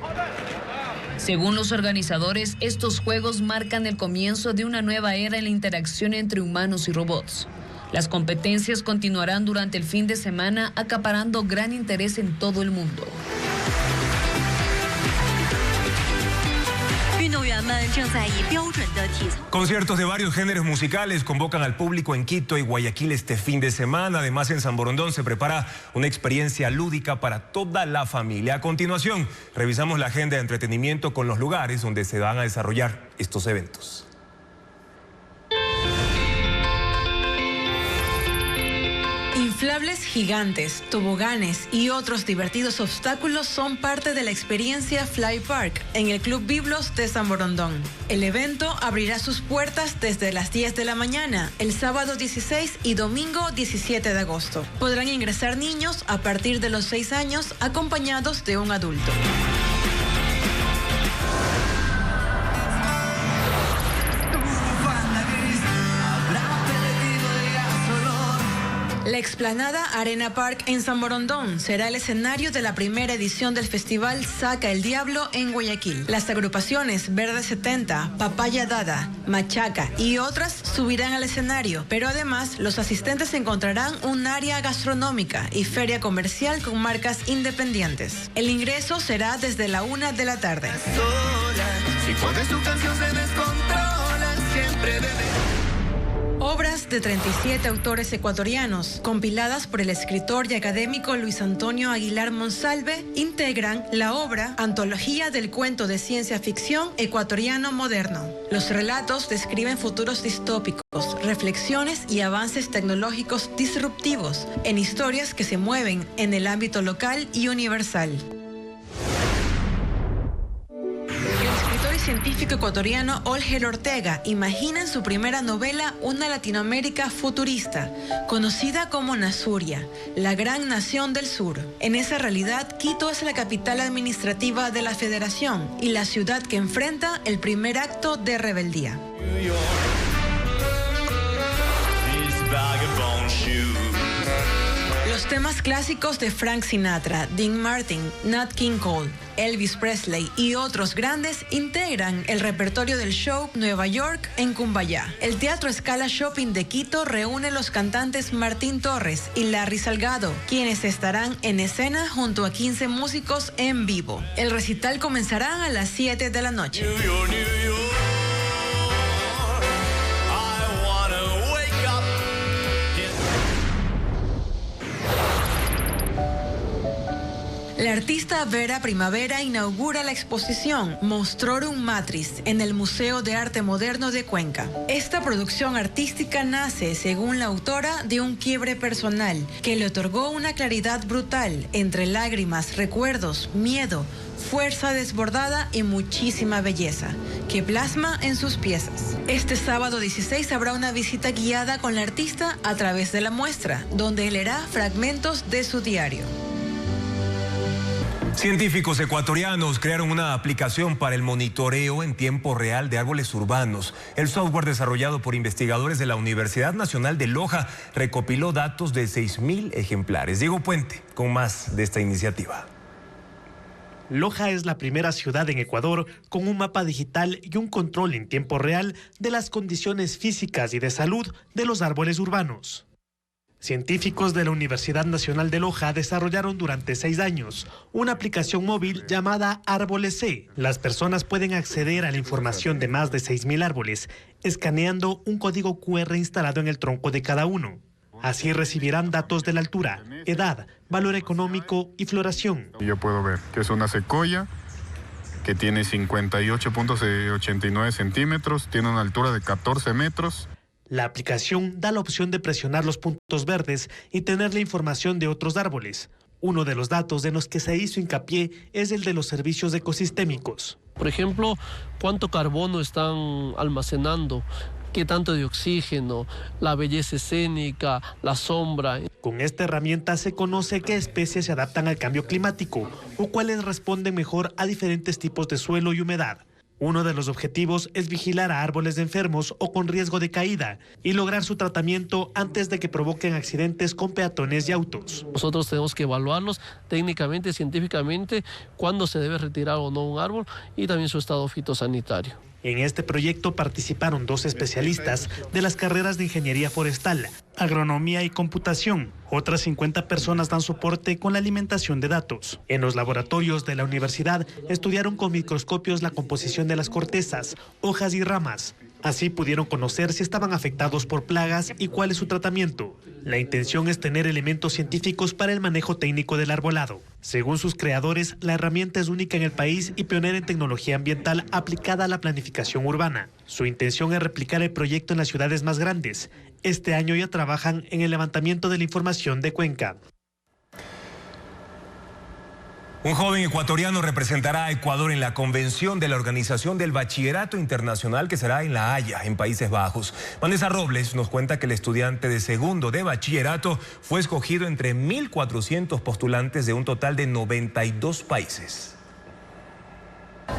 Según los organizadores, estos juegos marcan el comienzo de una nueva era en la interacción entre humanos y robots. Las competencias continuarán durante el fin de semana, acaparando gran interés en todo el mundo. Conciertos de varios géneros musicales convocan al público en Quito y Guayaquil este fin de semana. Además, en San Borondón se prepara una experiencia lúdica para toda la familia. A continuación, revisamos la agenda de entretenimiento con los lugares donde se van a desarrollar estos eventos. Inflables gigantes, toboganes y otros divertidos obstáculos son parte de la experiencia Fly Park en el Club Biblos de San Borondón. El evento abrirá sus puertas desde las 10 de la mañana, el sábado 16 y domingo 17 de agosto. Podrán ingresar niños a partir de los 6 años acompañados de un adulto. La explanada Arena Park en San Borondón será el escenario de la primera edición del festival Saca el Diablo en Guayaquil. Las agrupaciones Verde 70, Papaya Dada, Machaca y otras subirán al escenario, pero además los asistentes encontrarán un área gastronómica y feria comercial con marcas independientes. El ingreso será desde la 1 de la tarde. Si pones tu canción se descontrola, siempre Obras de 37 autores ecuatorianos, compiladas por el escritor y académico Luis Antonio Aguilar Monsalve, integran la obra Antología del Cuento de Ciencia Ficción Ecuatoriano Moderno. Los relatos describen futuros distópicos, reflexiones y avances tecnológicos disruptivos en historias que se mueven en el ámbito local y universal. Científico ecuatoriano Olger Ortega imagina en su primera novela una Latinoamérica futurista, conocida como Nasuria, la gran nación del sur. En esa realidad, Quito es la capital administrativa de la Federación y la ciudad que enfrenta el primer acto de rebeldía. Los temas clásicos de Frank Sinatra, Dean Martin, Nat King Cole, Elvis Presley y otros grandes integran el repertorio del show Nueva York en Cumbayá. El Teatro Scala Shopping de Quito reúne los cantantes Martín Torres y Larry Salgado, quienes estarán en escena junto a 15 músicos en vivo. El recital comenzará a las 7 de la noche. La artista Vera Primavera inaugura la exposición Monstrorum Matris en el Museo de Arte Moderno de Cuenca. Esta producción artística nace, según la autora, de un quiebre personal que le otorgó una claridad brutal entre lágrimas, recuerdos, miedo, fuerza desbordada y muchísima belleza, que plasma en sus piezas. Este sábado 16 habrá una visita guiada con la artista a través de la muestra, donde leerá fragmentos de su diario. Científicos ecuatorianos crearon una aplicación para el monitoreo en tiempo real de árboles urbanos. El software desarrollado por investigadores de la Universidad Nacional de Loja recopiló datos de 6.000 ejemplares. Diego Puente con más de esta iniciativa. Loja es la primera ciudad en Ecuador con un mapa digital y un control en tiempo real de las condiciones físicas y de salud de los árboles urbanos. Científicos de la Universidad Nacional de Loja desarrollaron durante 6 años una aplicación móvil llamada Árboles C. Las personas pueden acceder a la información de más de 6.000 árboles escaneando un código QR instalado en el tronco de cada uno. Así recibirán datos de la altura, edad, valor económico y floración. Yo puedo ver que es una secoya que tiene 58.89 centímetros, tiene una altura de 14 metros. La aplicación da la opción de presionar los puntos verdes y tener la información de otros árboles. Uno de los datos en los que se hizo hincapié es el de los servicios ecosistémicos. Por ejemplo, cuánto carbono están almacenando, qué tanto de oxígeno, la belleza escénica, la sombra. Con esta herramienta se conoce qué especies se adaptan al cambio climático o cuáles responden mejor a diferentes tipos de suelo y humedad. Uno de los objetivos es vigilar a árboles enfermos o con riesgo de caída y lograr su tratamiento antes de que provoquen accidentes con peatones y autos. Nosotros tenemos que evaluarlos técnicamente, científicamente, cuándo se debe retirar o no un árbol y también su estado fitosanitario. En este proyecto participaron 2 especialistas de las carreras de Ingeniería Forestal, Agronomía y Computación. Otras 50 personas dan soporte con la alimentación de datos. En los laboratorios de la universidad estudiaron con microscopios la composición de las cortezas, hojas y ramas. Así pudieron conocer si estaban afectados por plagas y cuál es su tratamiento. La intención es tener elementos científicos para el manejo técnico del arbolado. Según sus creadores, la herramienta es única en el país y pionera en tecnología ambiental aplicada a la planificación urbana. Su intención es replicar el proyecto en las ciudades más grandes. Este año ya trabajan en el levantamiento de la información de Cuenca. Un joven ecuatoriano representará a Ecuador en la convención de la Organización del Bachillerato Internacional que será en La Haya, en Países Bajos. Vanessa Robles nos cuenta que el estudiante de segundo de bachillerato fue escogido entre 1.400 postulantes de un total de 92 países.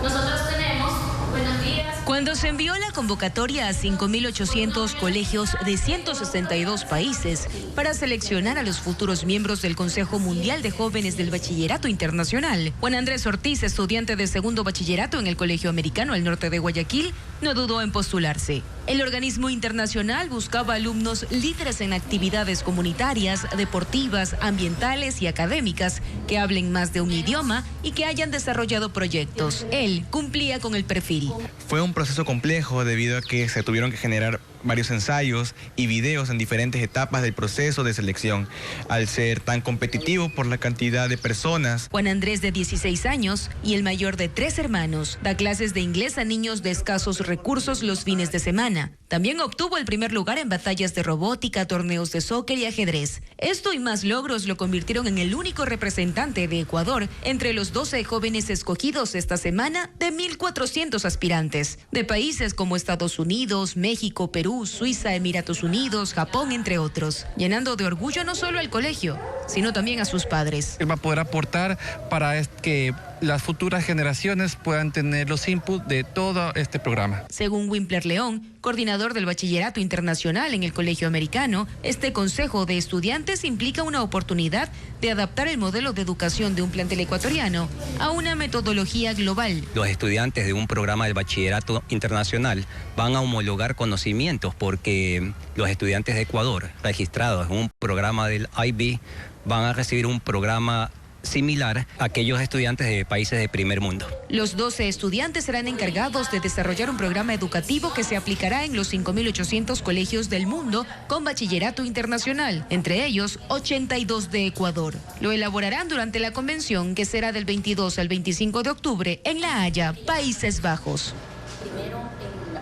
Nosotros tenemos, buenos días. Cuando se envió la convocatoria a 5.800 colegios de 162 países para seleccionar a los futuros miembros del Consejo Mundial de Jóvenes del Bachillerato Internacional, Juan Andrés Ortiz, estudiante de segundo bachillerato en el Colegio Americano al norte de Guayaquil, no dudó en postularse. El organismo internacional buscaba alumnos líderes en actividades comunitarias, deportivas, ambientales y académicas que hablen más de un idioma y que hayan desarrollado proyectos. Él cumplía con el perfil. Fue un proceso complejo debido a que se tuvieron que generar varios ensayos y videos en diferentes etapas del proceso de selección, al ser tan competitivo por la cantidad de personas. Juan Andrés, de 16 años y el mayor de 3 hermanos, da clases de inglés a niños de escasos recursos los fines de semana. También obtuvo el primer lugar en batallas de robótica, torneos de soccer y ajedrez. Esto y más logros lo convirtieron en el único representante de Ecuador entre los 12 jóvenes escogidos esta semana de 1.400 aspirantes, de países como Estados Unidos, México, Perú, Suiza, Emiratos Unidos, Japón, entre otros, llenando de orgullo no solo al colegio, sino también a sus padres. Él va a poder aportar para que las futuras generaciones puedan tener los inputs de todo este programa. Según Wimpler León, coordinador del Bachillerato Internacional en el Colegio Americano, este consejo de estudiantes implica una oportunidad de adaptar el modelo de educación de un plantel ecuatoriano a una metodología global. Los estudiantes de un programa del Bachillerato Internacional van a homologar conocimientos porque los estudiantes de Ecuador registrados en un programa del IB van a recibir un programa similar a aquellos estudiantes de países de primer mundo. Los 12 estudiantes serán encargados de desarrollar un programa educativo que se aplicará en los 5.800 colegios del mundo con bachillerato internacional, entre ellos 82 de Ecuador. Lo elaborarán durante la convención que será del 22 al 25 de octubre en La Haya, Países Bajos.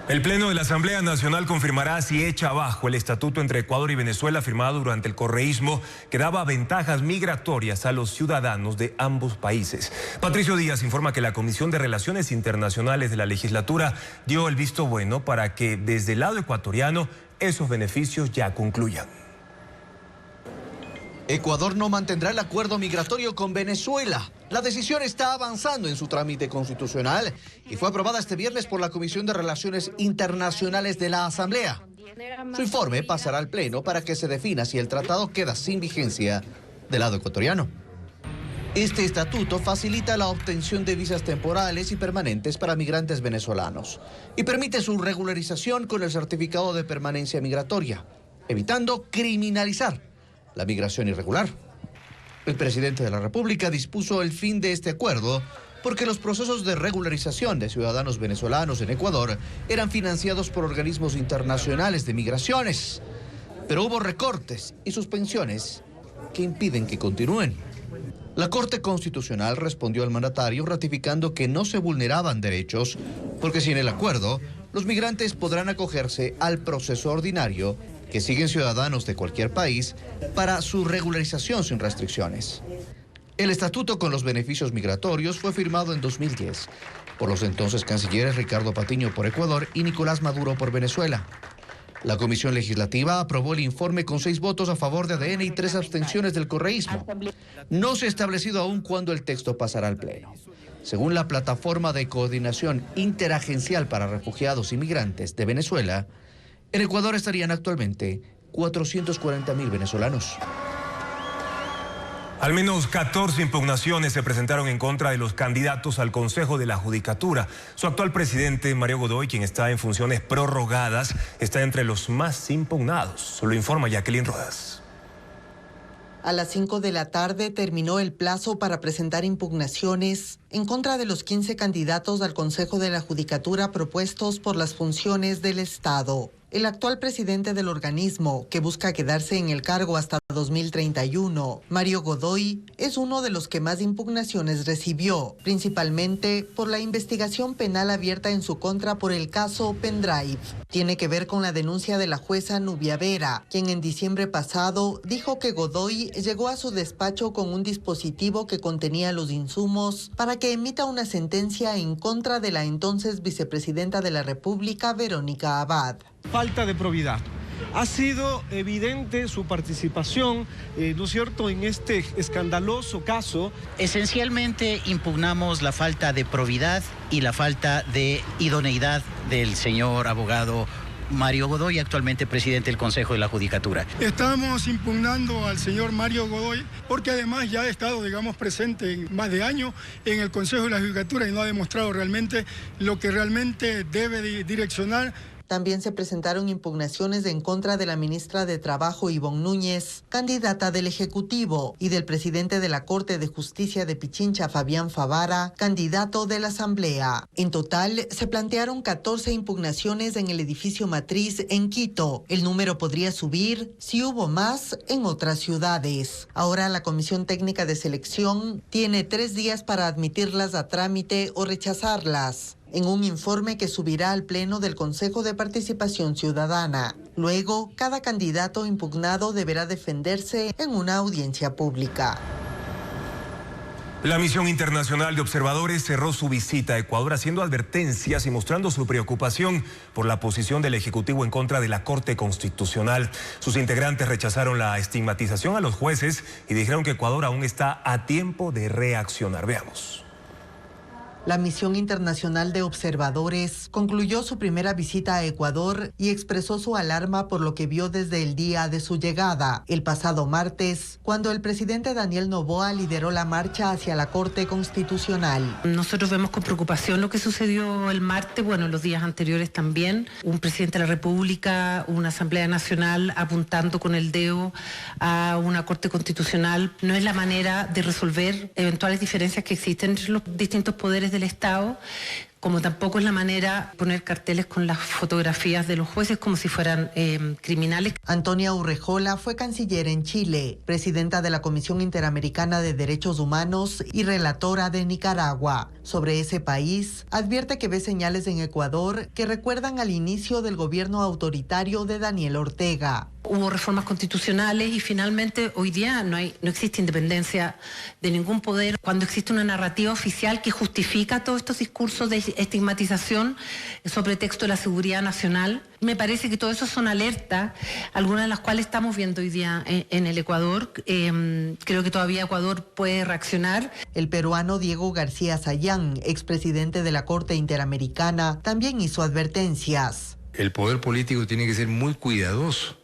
El Pleno de la Asamblea Nacional confirmará si echa abajo el estatuto entre Ecuador y Venezuela firmado durante el correísmo que daba ventajas migratorias a los ciudadanos de ambos países. Patricio Díaz informa que la Comisión de Relaciones Internacionales de la legislatura dio el visto bueno para que desde el lado ecuatoriano esos beneficios ya concluyan. Ecuador no mantendrá el acuerdo migratorio con Venezuela. La decisión está avanzando en su trámite constitucional y fue aprobada este viernes por la Comisión de Relaciones Internacionales de la Asamblea. Su informe pasará al Pleno para que se defina si el tratado queda sin vigencia del lado ecuatoriano. Este estatuto facilita la obtención de visas temporales y permanentes para migrantes venezolanos y permite su regularización con el certificado de permanencia migratoria, evitando criminalizar la migración irregular. El presidente de la República dispuso el fin de este acuerdo porque los procesos de regularización de ciudadanos venezolanos en Ecuador eran financiados por organismos internacionales de migraciones, pero hubo recortes y suspensiones que impiden que continúen. La Corte Constitucional respondió al mandatario ratificando que no se vulneraban derechos porque sin el acuerdo, los migrantes podrán acogerse al proceso ordinario que siguen ciudadanos de cualquier país para su regularización sin restricciones. El estatuto con los beneficios migratorios fue firmado en 2010 por los entonces cancilleres Ricardo Patiño por Ecuador y Nicolás Maduro por Venezuela. La Comisión Legislativa aprobó el informe con 6 votos a favor de ADN y 3 abstenciones del correísmo. No se ha establecido aún cuándo el texto pasará al Pleno. Según la Plataforma de Coordinación Interagencial para Refugiados y Migrantes de Venezuela, en Ecuador estarían actualmente 440.000 venezolanos. Al menos 14 impugnaciones se presentaron en contra de los candidatos al Consejo de la Judicatura. Su actual presidente, Mario Godoy, quien está en funciones prorrogadas, está entre los más impugnados. Lo informa Jacqueline Rodas. A las 5 de la tarde terminó el plazo para presentar impugnaciones en contra de los 15 candidatos al Consejo de la Judicatura propuestos por las funciones del Estado. El actual presidente del organismo, que busca quedarse en el cargo hasta 2031, Mario Godoy, es uno de los que más impugnaciones recibió, principalmente por la investigación penal abierta en su contra por el caso Pendrive. Tiene que ver con la denuncia de la jueza Nubia Vera, quien en diciembre pasado dijo que Godoy llegó a su despacho con un dispositivo que contenía los insumos para que emita una sentencia en contra de la entonces vicepresidenta de la República, Verónica Abad. Falta de probidad. Ha sido evidente su participación, ¿no es cierto?, en este escandaloso caso. Esencialmente impugnamos la falta de probidad y la falta de idoneidad del señor abogado Mario Godoy, actualmente presidente del Consejo de la Judicatura. Estamos impugnando al señor Mario Godoy porque además ya ha estado, digamos, presente en más de año en el Consejo de la Judicatura y no ha demostrado realmente lo que realmente debe direccionar. También se presentaron impugnaciones en contra de la ministra de Trabajo, Ivonne Núñez, candidata del Ejecutivo, y del presidente de la Corte de Justicia de Pichincha, Fabián Favara, candidato de la Asamblea. En total, se plantearon 14 impugnaciones en el edificio matriz en Quito. El número podría subir si hubo más en otras ciudades. Ahora la Comisión Técnica de Selección tiene 3 días para admitirlas a trámite o rechazarlas, en un informe que subirá al Pleno del Consejo de Participación Ciudadana. Luego, cada candidato impugnado deberá defenderse en una audiencia pública. La misión internacional de observadores cerró su visita a Ecuador haciendo advertencias y mostrando su preocupación por la posición del Ejecutivo en contra de la Corte Constitucional. Sus integrantes rechazaron la estigmatización a los jueces y dijeron que Ecuador aún está a tiempo de reaccionar. Veamos. La misión internacional de observadores concluyó su primera visita a Ecuador y expresó su alarma por lo que vio desde el día de su llegada, el pasado martes, cuando el presidente Daniel Noboa lideró la marcha hacia la Corte Constitucional. Nosotros vemos con preocupación lo que sucedió el martes, bueno, los días anteriores también. Un presidente de la República, una Asamblea Nacional apuntando con el dedo a una Corte Constitucional. No es la manera de resolver eventuales diferencias que existen entre los distintos poderes del Estado, como tampoco es la manera de poner carteles con las fotografías de los jueces como si fueran criminales. Antonia Urrejola fue canciller en Chile, presidenta de la Comisión Interamericana de Derechos Humanos y relatora de Nicaragua. Sobre ese país, advierte que ve señales en Ecuador que recuerdan al inicio del gobierno autoritario de Daniel Ortega. Hubo reformas constitucionales y finalmente hoy día no existe independencia de ningún poder. Cuando existe una narrativa oficial que justifica todos estos discursos de estigmatización sobre texto de la seguridad nacional, me parece que todo eso son alertas, algunas de las cuales estamos viendo hoy día en el Ecuador. Creo que todavía Ecuador puede reaccionar. El peruano Diego García Sayán, expresidente de la Corte Interamericana, también hizo advertencias. El poder político tiene que ser muy cuidadoso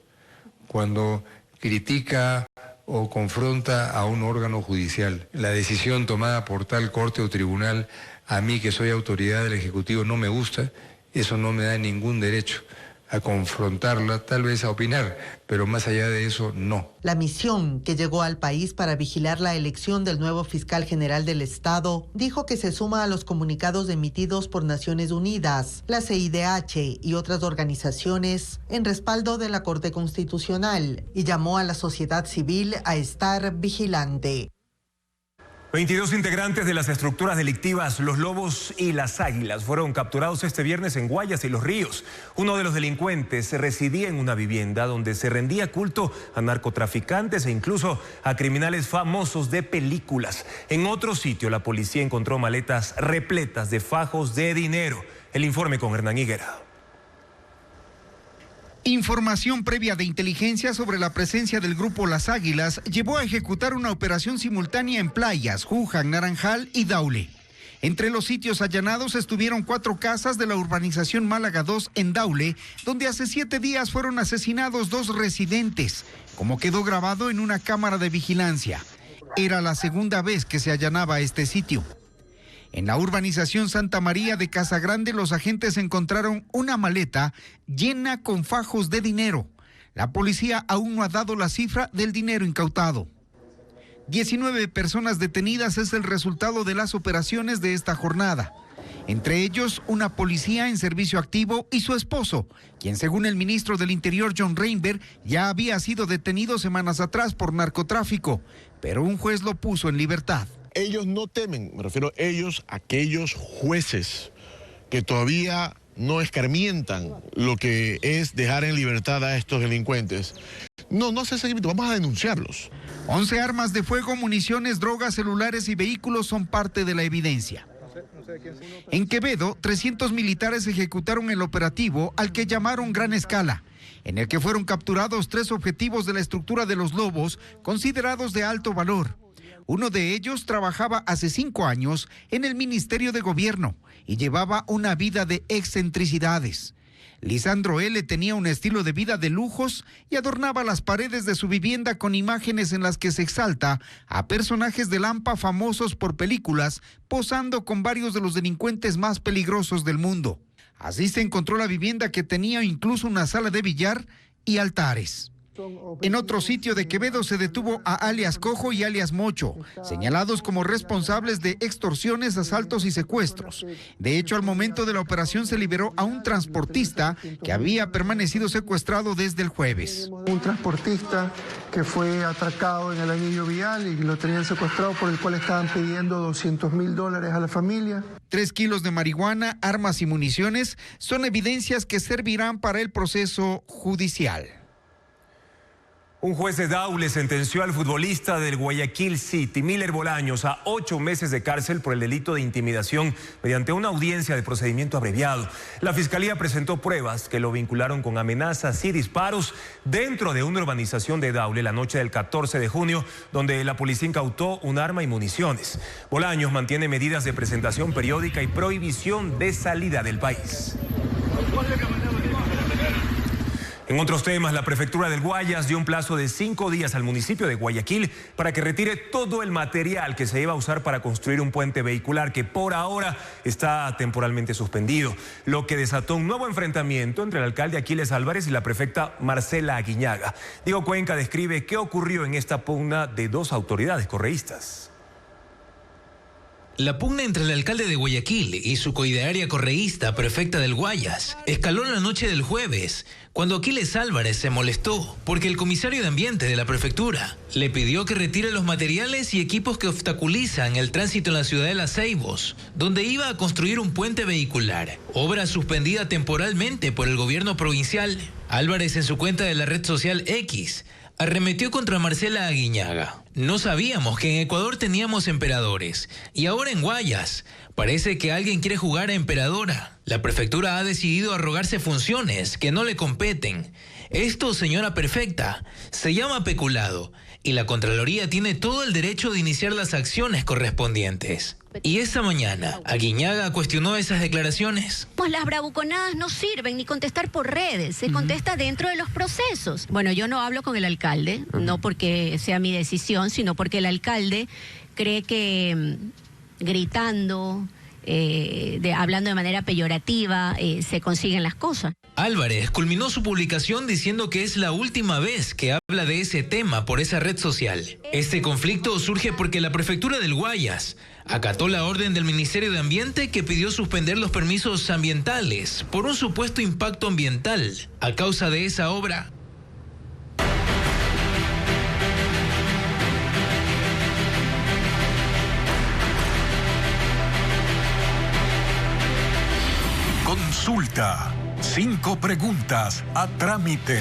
cuando critica o confronta a un órgano judicial. La decisión tomada por tal corte o tribunal, a mí que soy autoridad del Ejecutivo, no me gusta, eso no me da ningún derecho a confrontarla, tal vez a opinar, pero más allá de eso, no. La misión que llegó al país para vigilar la elección del nuevo fiscal general del Estado dijo que se suma a los comunicados emitidos por Naciones Unidas, la CIDH y otras organizaciones en respaldo de la Corte Constitucional y llamó a la sociedad civil a estar vigilante. 22 integrantes de las estructuras delictivas Los Lobos y las Águilas fueron capturados este viernes en Guayas y Los Ríos. Uno de los delincuentes residía en una vivienda donde se rendía culto a narcotraficantes e incluso a criminales famosos de películas. En otro sitio, la policía encontró maletas repletas de fajos de dinero. El informe con Hernán Higuera. Información previa de inteligencia sobre la presencia del grupo Las Águilas llevó a ejecutar una operación simultánea en Playas, Juján, Naranjal y Daule. Entre los sitios allanados estuvieron 4 casas de la urbanización Málaga 2 en Daule, donde hace 7 días fueron asesinados 2 residentes, como quedó grabado en una cámara de vigilancia. Era la segunda vez que se allanaba este sitio. En la urbanización Santa María de Casagrande, los agentes encontraron una maleta llena con fajos de dinero. La policía aún no ha dado la cifra del dinero incautado. 19 personas detenidas es el resultado de las operaciones de esta jornada. Entre ellos, una policía en servicio activo y su esposo, quien según el ministro del Interior, John Reinberg, ya había sido detenido semanas atrás por narcotráfico, pero un juez lo puso en libertad. Ellos no temen, me refiero a ellos, aquellos jueces que todavía no escarmientan lo que es dejar en libertad a estos delincuentes. No hace seguimiento, vamos a denunciarlos. 11 armas de fuego, municiones, drogas, celulares y vehículos son parte de la evidencia. En Quevedo, 300 militares ejecutaron el operativo al que llamaron Gran Escala, en el que fueron capturados 3 objetivos de la estructura de los Lobos, considerados de alto valor. Uno de ellos trabajaba hace 5 años en el Ministerio de Gobierno y llevaba una vida de excentricidades. Lisandro L. tenía un estilo de vida de lujos y adornaba las paredes de su vivienda con imágenes en las que se exalta a personajes de Lampa famosos por películas, posando con varios de los delincuentes más peligrosos del mundo. Así se encontró la vivienda, que tenía incluso una sala de billar y altares. En otro sitio de Quevedo se detuvo a alias Cojo y alias Mocho, señalados como responsables de extorsiones, asaltos y secuestros. De hecho, al momento de la operación se liberó a un transportista que había permanecido secuestrado desde el jueves. Un transportista que fue atracado en el anillo vial y lo tenían secuestrado, por el cual estaban pidiendo $200,000 a la familia. 3 kilos de marihuana, armas y municiones son evidencias que servirán para el proceso judicial. Un juez de Daule sentenció al futbolista del Guayaquil City, Miller Bolaños, a 8 meses de cárcel por el delito de intimidación mediante una audiencia de procedimiento abreviado. La fiscalía presentó pruebas que lo vincularon con amenazas y disparos dentro de una urbanización de Daule la noche del 14 de junio, donde la policía incautó un arma y municiones. Bolaños mantiene medidas de presentación periódica y prohibición de salida del país. En otros temas, la prefectura del Guayas dio un plazo de 5 días al municipio de Guayaquil para que retire todo el material que se iba a usar para construir un puente vehicular que por ahora está temporalmente suspendido, lo que desató un nuevo enfrentamiento entre el alcalde Aquiles Álvarez y la prefecta Marcela Aguiñaga. Diego Cuenca describe qué ocurrió en esta pugna de 2 autoridades correístas. La pugna entre el alcalde de Guayaquil y su coidearia correísta, prefecta del Guayas, escaló la noche del jueves, cuando Aquiles Álvarez se molestó porque el comisario de ambiente de la prefectura le pidió que retire los materiales y equipos que obstaculizan el tránsito en la ciudad de Las Ceibos, donde iba a construir un puente vehicular, obra suspendida temporalmente por el gobierno provincial. Álvarez, en su cuenta de la red social X, arremetió contra Marcela Aguiñaga. No sabíamos que en Ecuador teníamos emperadores y ahora en Guayas parece que alguien quiere jugar a emperadora. La prefectura ha decidido arrogarse funciones que no le competen. Esto, señora perfecta, se llama peculado y la Contraloría tiene todo el derecho de iniciar las acciones correspondientes. Y esta mañana, Aguiñaga cuestionó esas declaraciones. Pues las bravuconadas no sirven ni contestar por redes, se contesta dentro de los procesos. Bueno, yo no hablo con el alcalde, no porque sea mi decisión, sino porque el alcalde cree que gritando, hablando de manera peyorativa, se consiguen las cosas. Álvarez culminó su publicación diciendo que es la última vez que habla de ese tema por esa red social. Este conflicto surge porque la prefectura del Guayas acató la orden del Ministerio de Ambiente que pidió suspender los permisos ambientales por un supuesto impacto ambiental a causa de esa obra. Consulta. 5 preguntas a trámite.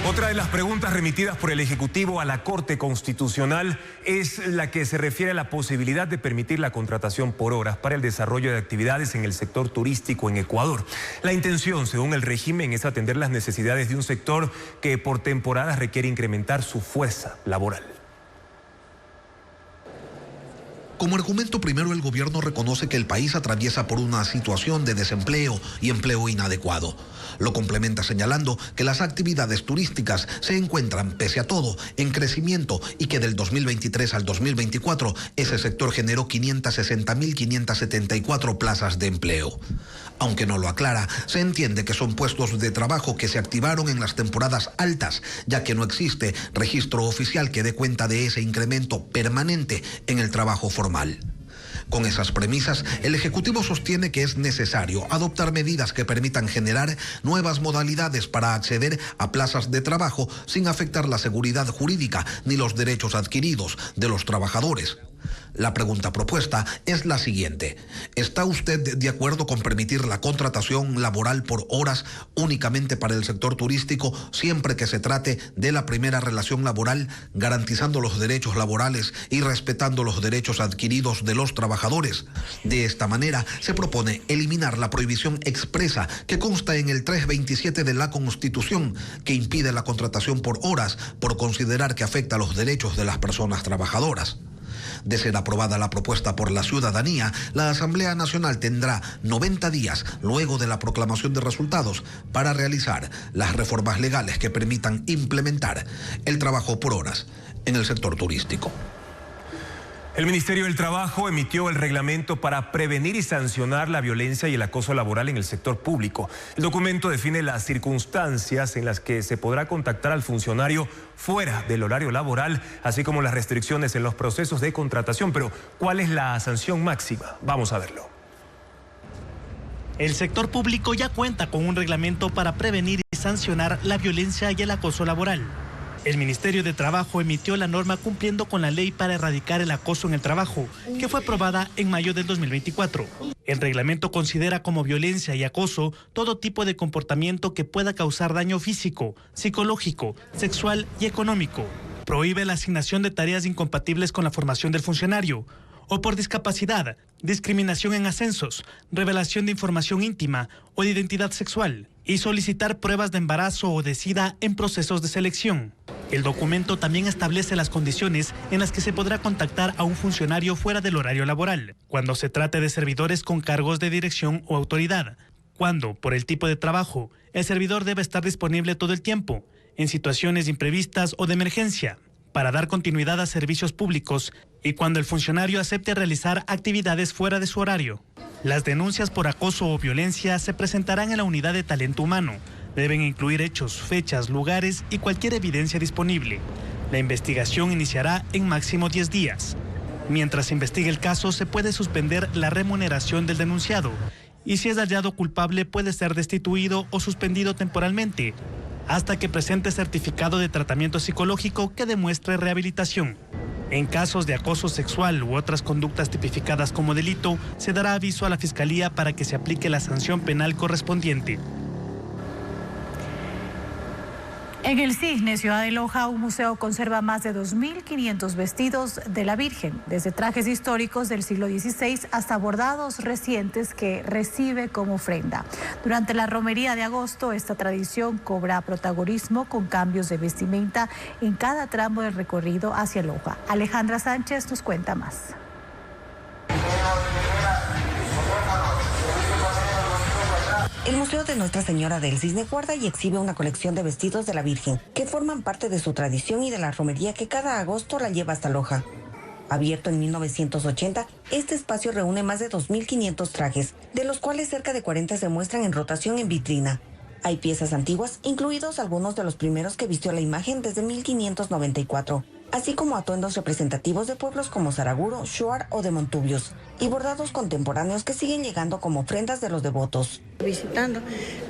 Otra de las preguntas remitidas por el Ejecutivo a la Corte Constitucional es la que se refiere a la posibilidad de permitir la contratación por horas para el desarrollo de actividades en el sector turístico en Ecuador. La intención, según el régimen, es atender las necesidades de un sector que por temporadas requiere incrementar su fuerza laboral. Como argumento primero, el gobierno reconoce que el país atraviesa por una situación de desempleo y empleo inadecuado. Lo complementa señalando que las actividades turísticas se encuentran, pese a todo, en crecimiento y que del 2023 al 2024 ese sector generó 560.574 plazas de empleo. Aunque no lo aclara, se entiende que son puestos de trabajo que se activaron en las temporadas altas, ya que no existe registro oficial que dé cuenta de ese incremento permanente en el trabajo formal. Con esas premisas, el Ejecutivo sostiene que es necesario adoptar medidas que permitan generar nuevas modalidades para acceder a plazas de trabajo sin afectar la seguridad jurídica ni los derechos adquiridos de los trabajadores. La pregunta propuesta es la siguiente. ¿Está usted de acuerdo con permitir la contratación laboral por horas únicamente para el sector turístico siempre que se trate de la primera relación laboral, garantizando los derechos laborales y respetando los derechos adquiridos de los trabajadores? De esta manera se propone eliminar la prohibición expresa que consta en el 327 de la Constitución, que impide la contratación por horas por considerar que afecta a los derechos de las personas trabajadoras. De ser aprobada la propuesta por la ciudadanía, la Asamblea Nacional tendrá 90 días luego de la proclamación de resultados para realizar las reformas legales que permitan implementar el trabajo por horas en el sector turístico. El Ministerio del Trabajo emitió el reglamento para prevenir y sancionar la violencia y el acoso laboral en el sector público. El documento define las circunstancias en las que se podrá contactar al funcionario fuera del horario laboral, así como las restricciones en los procesos de contratación. Pero, ¿cuál es la sanción máxima? Vamos a verlo. El sector público ya cuenta con un reglamento para prevenir y sancionar la violencia y el acoso laboral. El Ministerio de Trabajo emitió la norma cumpliendo con la ley para erradicar el acoso en el trabajo, que fue aprobada en mayo del 2024. El reglamento considera como violencia y acoso todo tipo de comportamiento que pueda causar daño físico, psicológico, sexual y económico. Prohíbe la asignación de tareas incompatibles con la formación del funcionario, o por discapacidad, discriminación en ascensos, revelación de información íntima o de identidad sexual, y solicitar pruebas de embarazo o de SIDA en procesos de selección. El documento también establece las condiciones en las que se podrá contactar a un funcionario fuera del horario laboral, cuando se trate de servidores con cargos de dirección o autoridad, cuando, por el tipo de trabajo, el servidor debe estar disponible todo el tiempo, en situaciones imprevistas o de emergencia, para dar continuidad a servicios públicos y cuando el funcionario acepte realizar actividades fuera de su horario. Las denuncias por acoso o violencia se presentarán en la unidad de talento humano. Deben incluir hechos, fechas, lugares y cualquier evidencia disponible. La investigación iniciará en máximo 10 días. Mientras se investigue el caso, se puede suspender la remuneración del denunciado y si es hallado culpable puede ser destituido o suspendido temporalmente hasta que presente certificado de tratamiento psicológico que demuestre rehabilitación. En casos de acoso sexual u otras conductas tipificadas como delito, se dará aviso a la Fiscalía para que se aplique la sanción penal correspondiente. En el Cisne, ciudad de Loja, un museo conserva más de 2.500 vestidos de la Virgen, desde trajes históricos del siglo XVI hasta bordados recientes que recibe como ofrenda. Durante la romería de agosto, esta tradición cobra protagonismo con cambios de vestimenta en cada tramo del recorrido hacia Loja. Alejandra Sánchez nos cuenta más. El Museo de Nuestra Señora del Cisne guarda y exhibe una colección de vestidos de la Virgen que forman parte de su tradición y de la romería que cada agosto la lleva hasta Loja. Abierto en 1980, este espacio reúne más de 2.500 trajes, de los cuales cerca de 40 se muestran en rotación en vitrina. Hay piezas antiguas, incluidos algunos de los primeros que vistió la imagen desde 1594, así como atuendos representativos de pueblos como Saraguro, Shuar o de Montubios, y bordados contemporáneos que siguen llegando como ofrendas de los devotos. Visitando,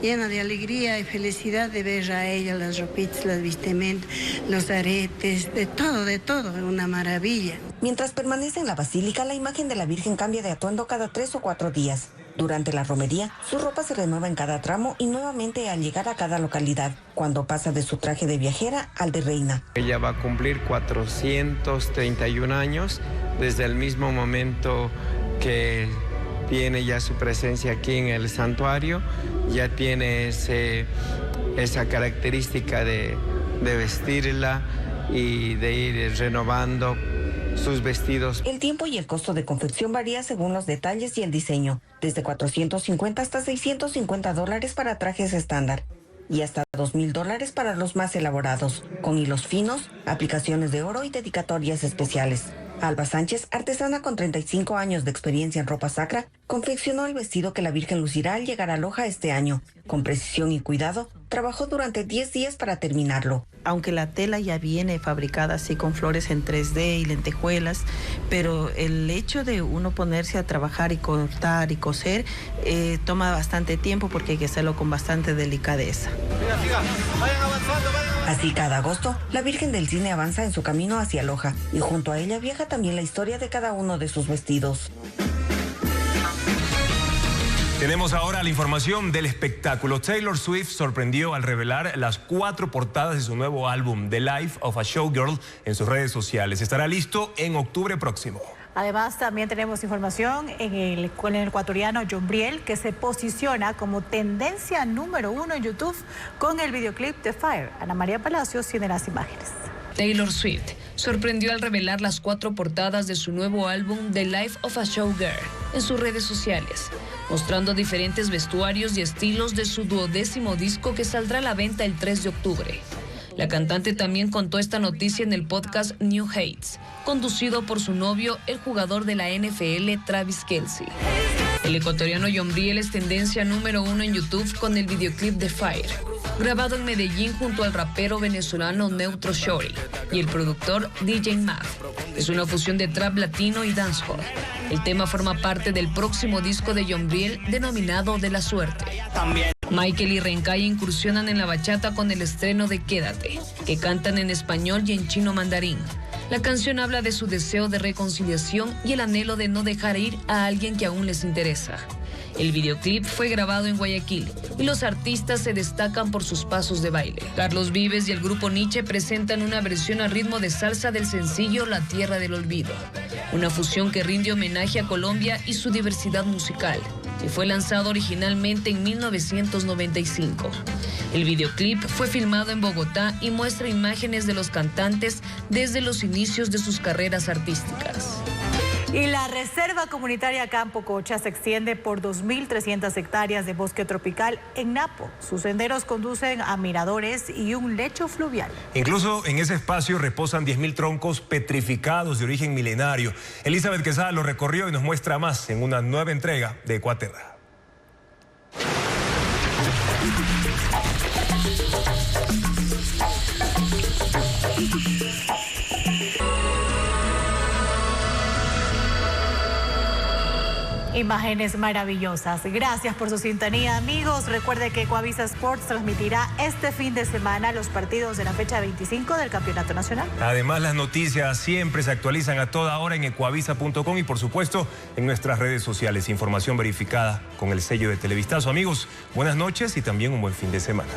llena de alegría y felicidad de ver a ella las ropitas, las vestimentas, los aretes, de todo, una maravilla. Mientras permanece en la basílica, la imagen de la Virgen cambia de atuendo cada 3 o 4 días. Durante la romería, su ropa se renueva en cada tramo y nuevamente al llegar a cada localidad, cuando pasa de su traje de viajera al de reina. Ella va a cumplir 431 años desde el mismo momento que tiene ya su presencia aquí en el santuario, ya tiene esa característica de vestirla y de ir renovando sus vestidos. El tiempo y el costo de confección varía según los detalles y el diseño, desde $450 hasta $650 para trajes estándar y hasta $2,000 para los más elaborados, con hilos finos, aplicaciones de oro y dedicatorias especiales. Alba Sánchez, artesana con 35 años de experiencia en ropa sacra, confeccionó el vestido que la Virgen lucirá al llegar a Loja este año. Con precisión y cuidado, trabajó durante 10 días para terminarlo. aunque la tela ya viene fabricada así con flores en 3D y lentejuelas, pero el hecho de uno ponerse a trabajar y cortar y coser toma bastante tiempo porque hay que hacerlo con bastante delicadeza. Vayan avanzando, Así cada agosto, la Virgen del Cisne avanza en su camino hacia Loja y junto a ella viaja también la historia de cada uno de sus vestidos. Tenemos ahora la información del espectáculo. Taylor Swift sorprendió al revelar las 4 portadas de su nuevo álbum, The Life of a Showgirl, en sus redes sociales. Estará listo en octubre próximo. Además, también tenemos información con el ecuatoriano John Briel, que se posiciona como tendencia número 1 en YouTube con el videoclip de Fire. Ana María Palacios tiene las imágenes. Taylor Swift sorprendió al revelar las 4 portadas de su nuevo álbum The Life of a Showgirl en sus redes sociales, mostrando diferentes vestuarios y estilos de su 12º disco que saldrá a la venta el 3 de octubre. La cantante también contó esta noticia en el podcast New Heights, conducido por su novio, el jugador de la NFL, Travis Kelce. El ecuatoriano John Briel es tendencia número 1 en YouTube con el videoclip de Fire, grabado en Medellín junto al rapero venezolano Neutro Shorty y el productor DJ Math. Es una fusión de trap latino y dancehall. El tema forma parte del próximo disco de John Briel denominado De la Suerte. Michael y Rencay incursionan en la bachata con el estreno de Quédate, que cantan en español y en chino mandarín. La canción habla de su deseo de reconciliación y el anhelo de no dejar ir a alguien que aún les interesa. El videoclip fue grabado en Guayaquil y los artistas se destacan por sus pasos de baile. Carlos Vives y el grupo Nietzsche presentan una versión a ritmo de salsa del sencillo La Tierra del Olvido, una fusión que rinde homenaje a Colombia y su diversidad musical, que fue lanzado originalmente en 1995. El videoclip fue filmado en Bogotá y muestra imágenes de los cantantes desde los inicios de sus carreras artísticas. Y la Reserva Comunitaria Campo Cocha se extiende por 2.300 hectáreas de bosque tropical en Napo. Sus senderos conducen a miradores y un lecho fluvial. Incluso en ese espacio reposan 10.000 troncos petrificados de origen milenario. Elizabeth Quesada lo recorrió y nos muestra más en una nueva entrega de Ecuaterra. Imágenes maravillosas. Gracias por su sintonía, amigos. Recuerde que Ecuavisa Sports transmitirá este fin de semana los partidos de la fecha 25 del Campeonato Nacional. Además, las noticias siempre se actualizan a toda hora en ecuavisa.com y, por supuesto, en nuestras redes sociales. Información verificada con el sello de Televistazo. Amigos, buenas noches y también un buen fin de semana.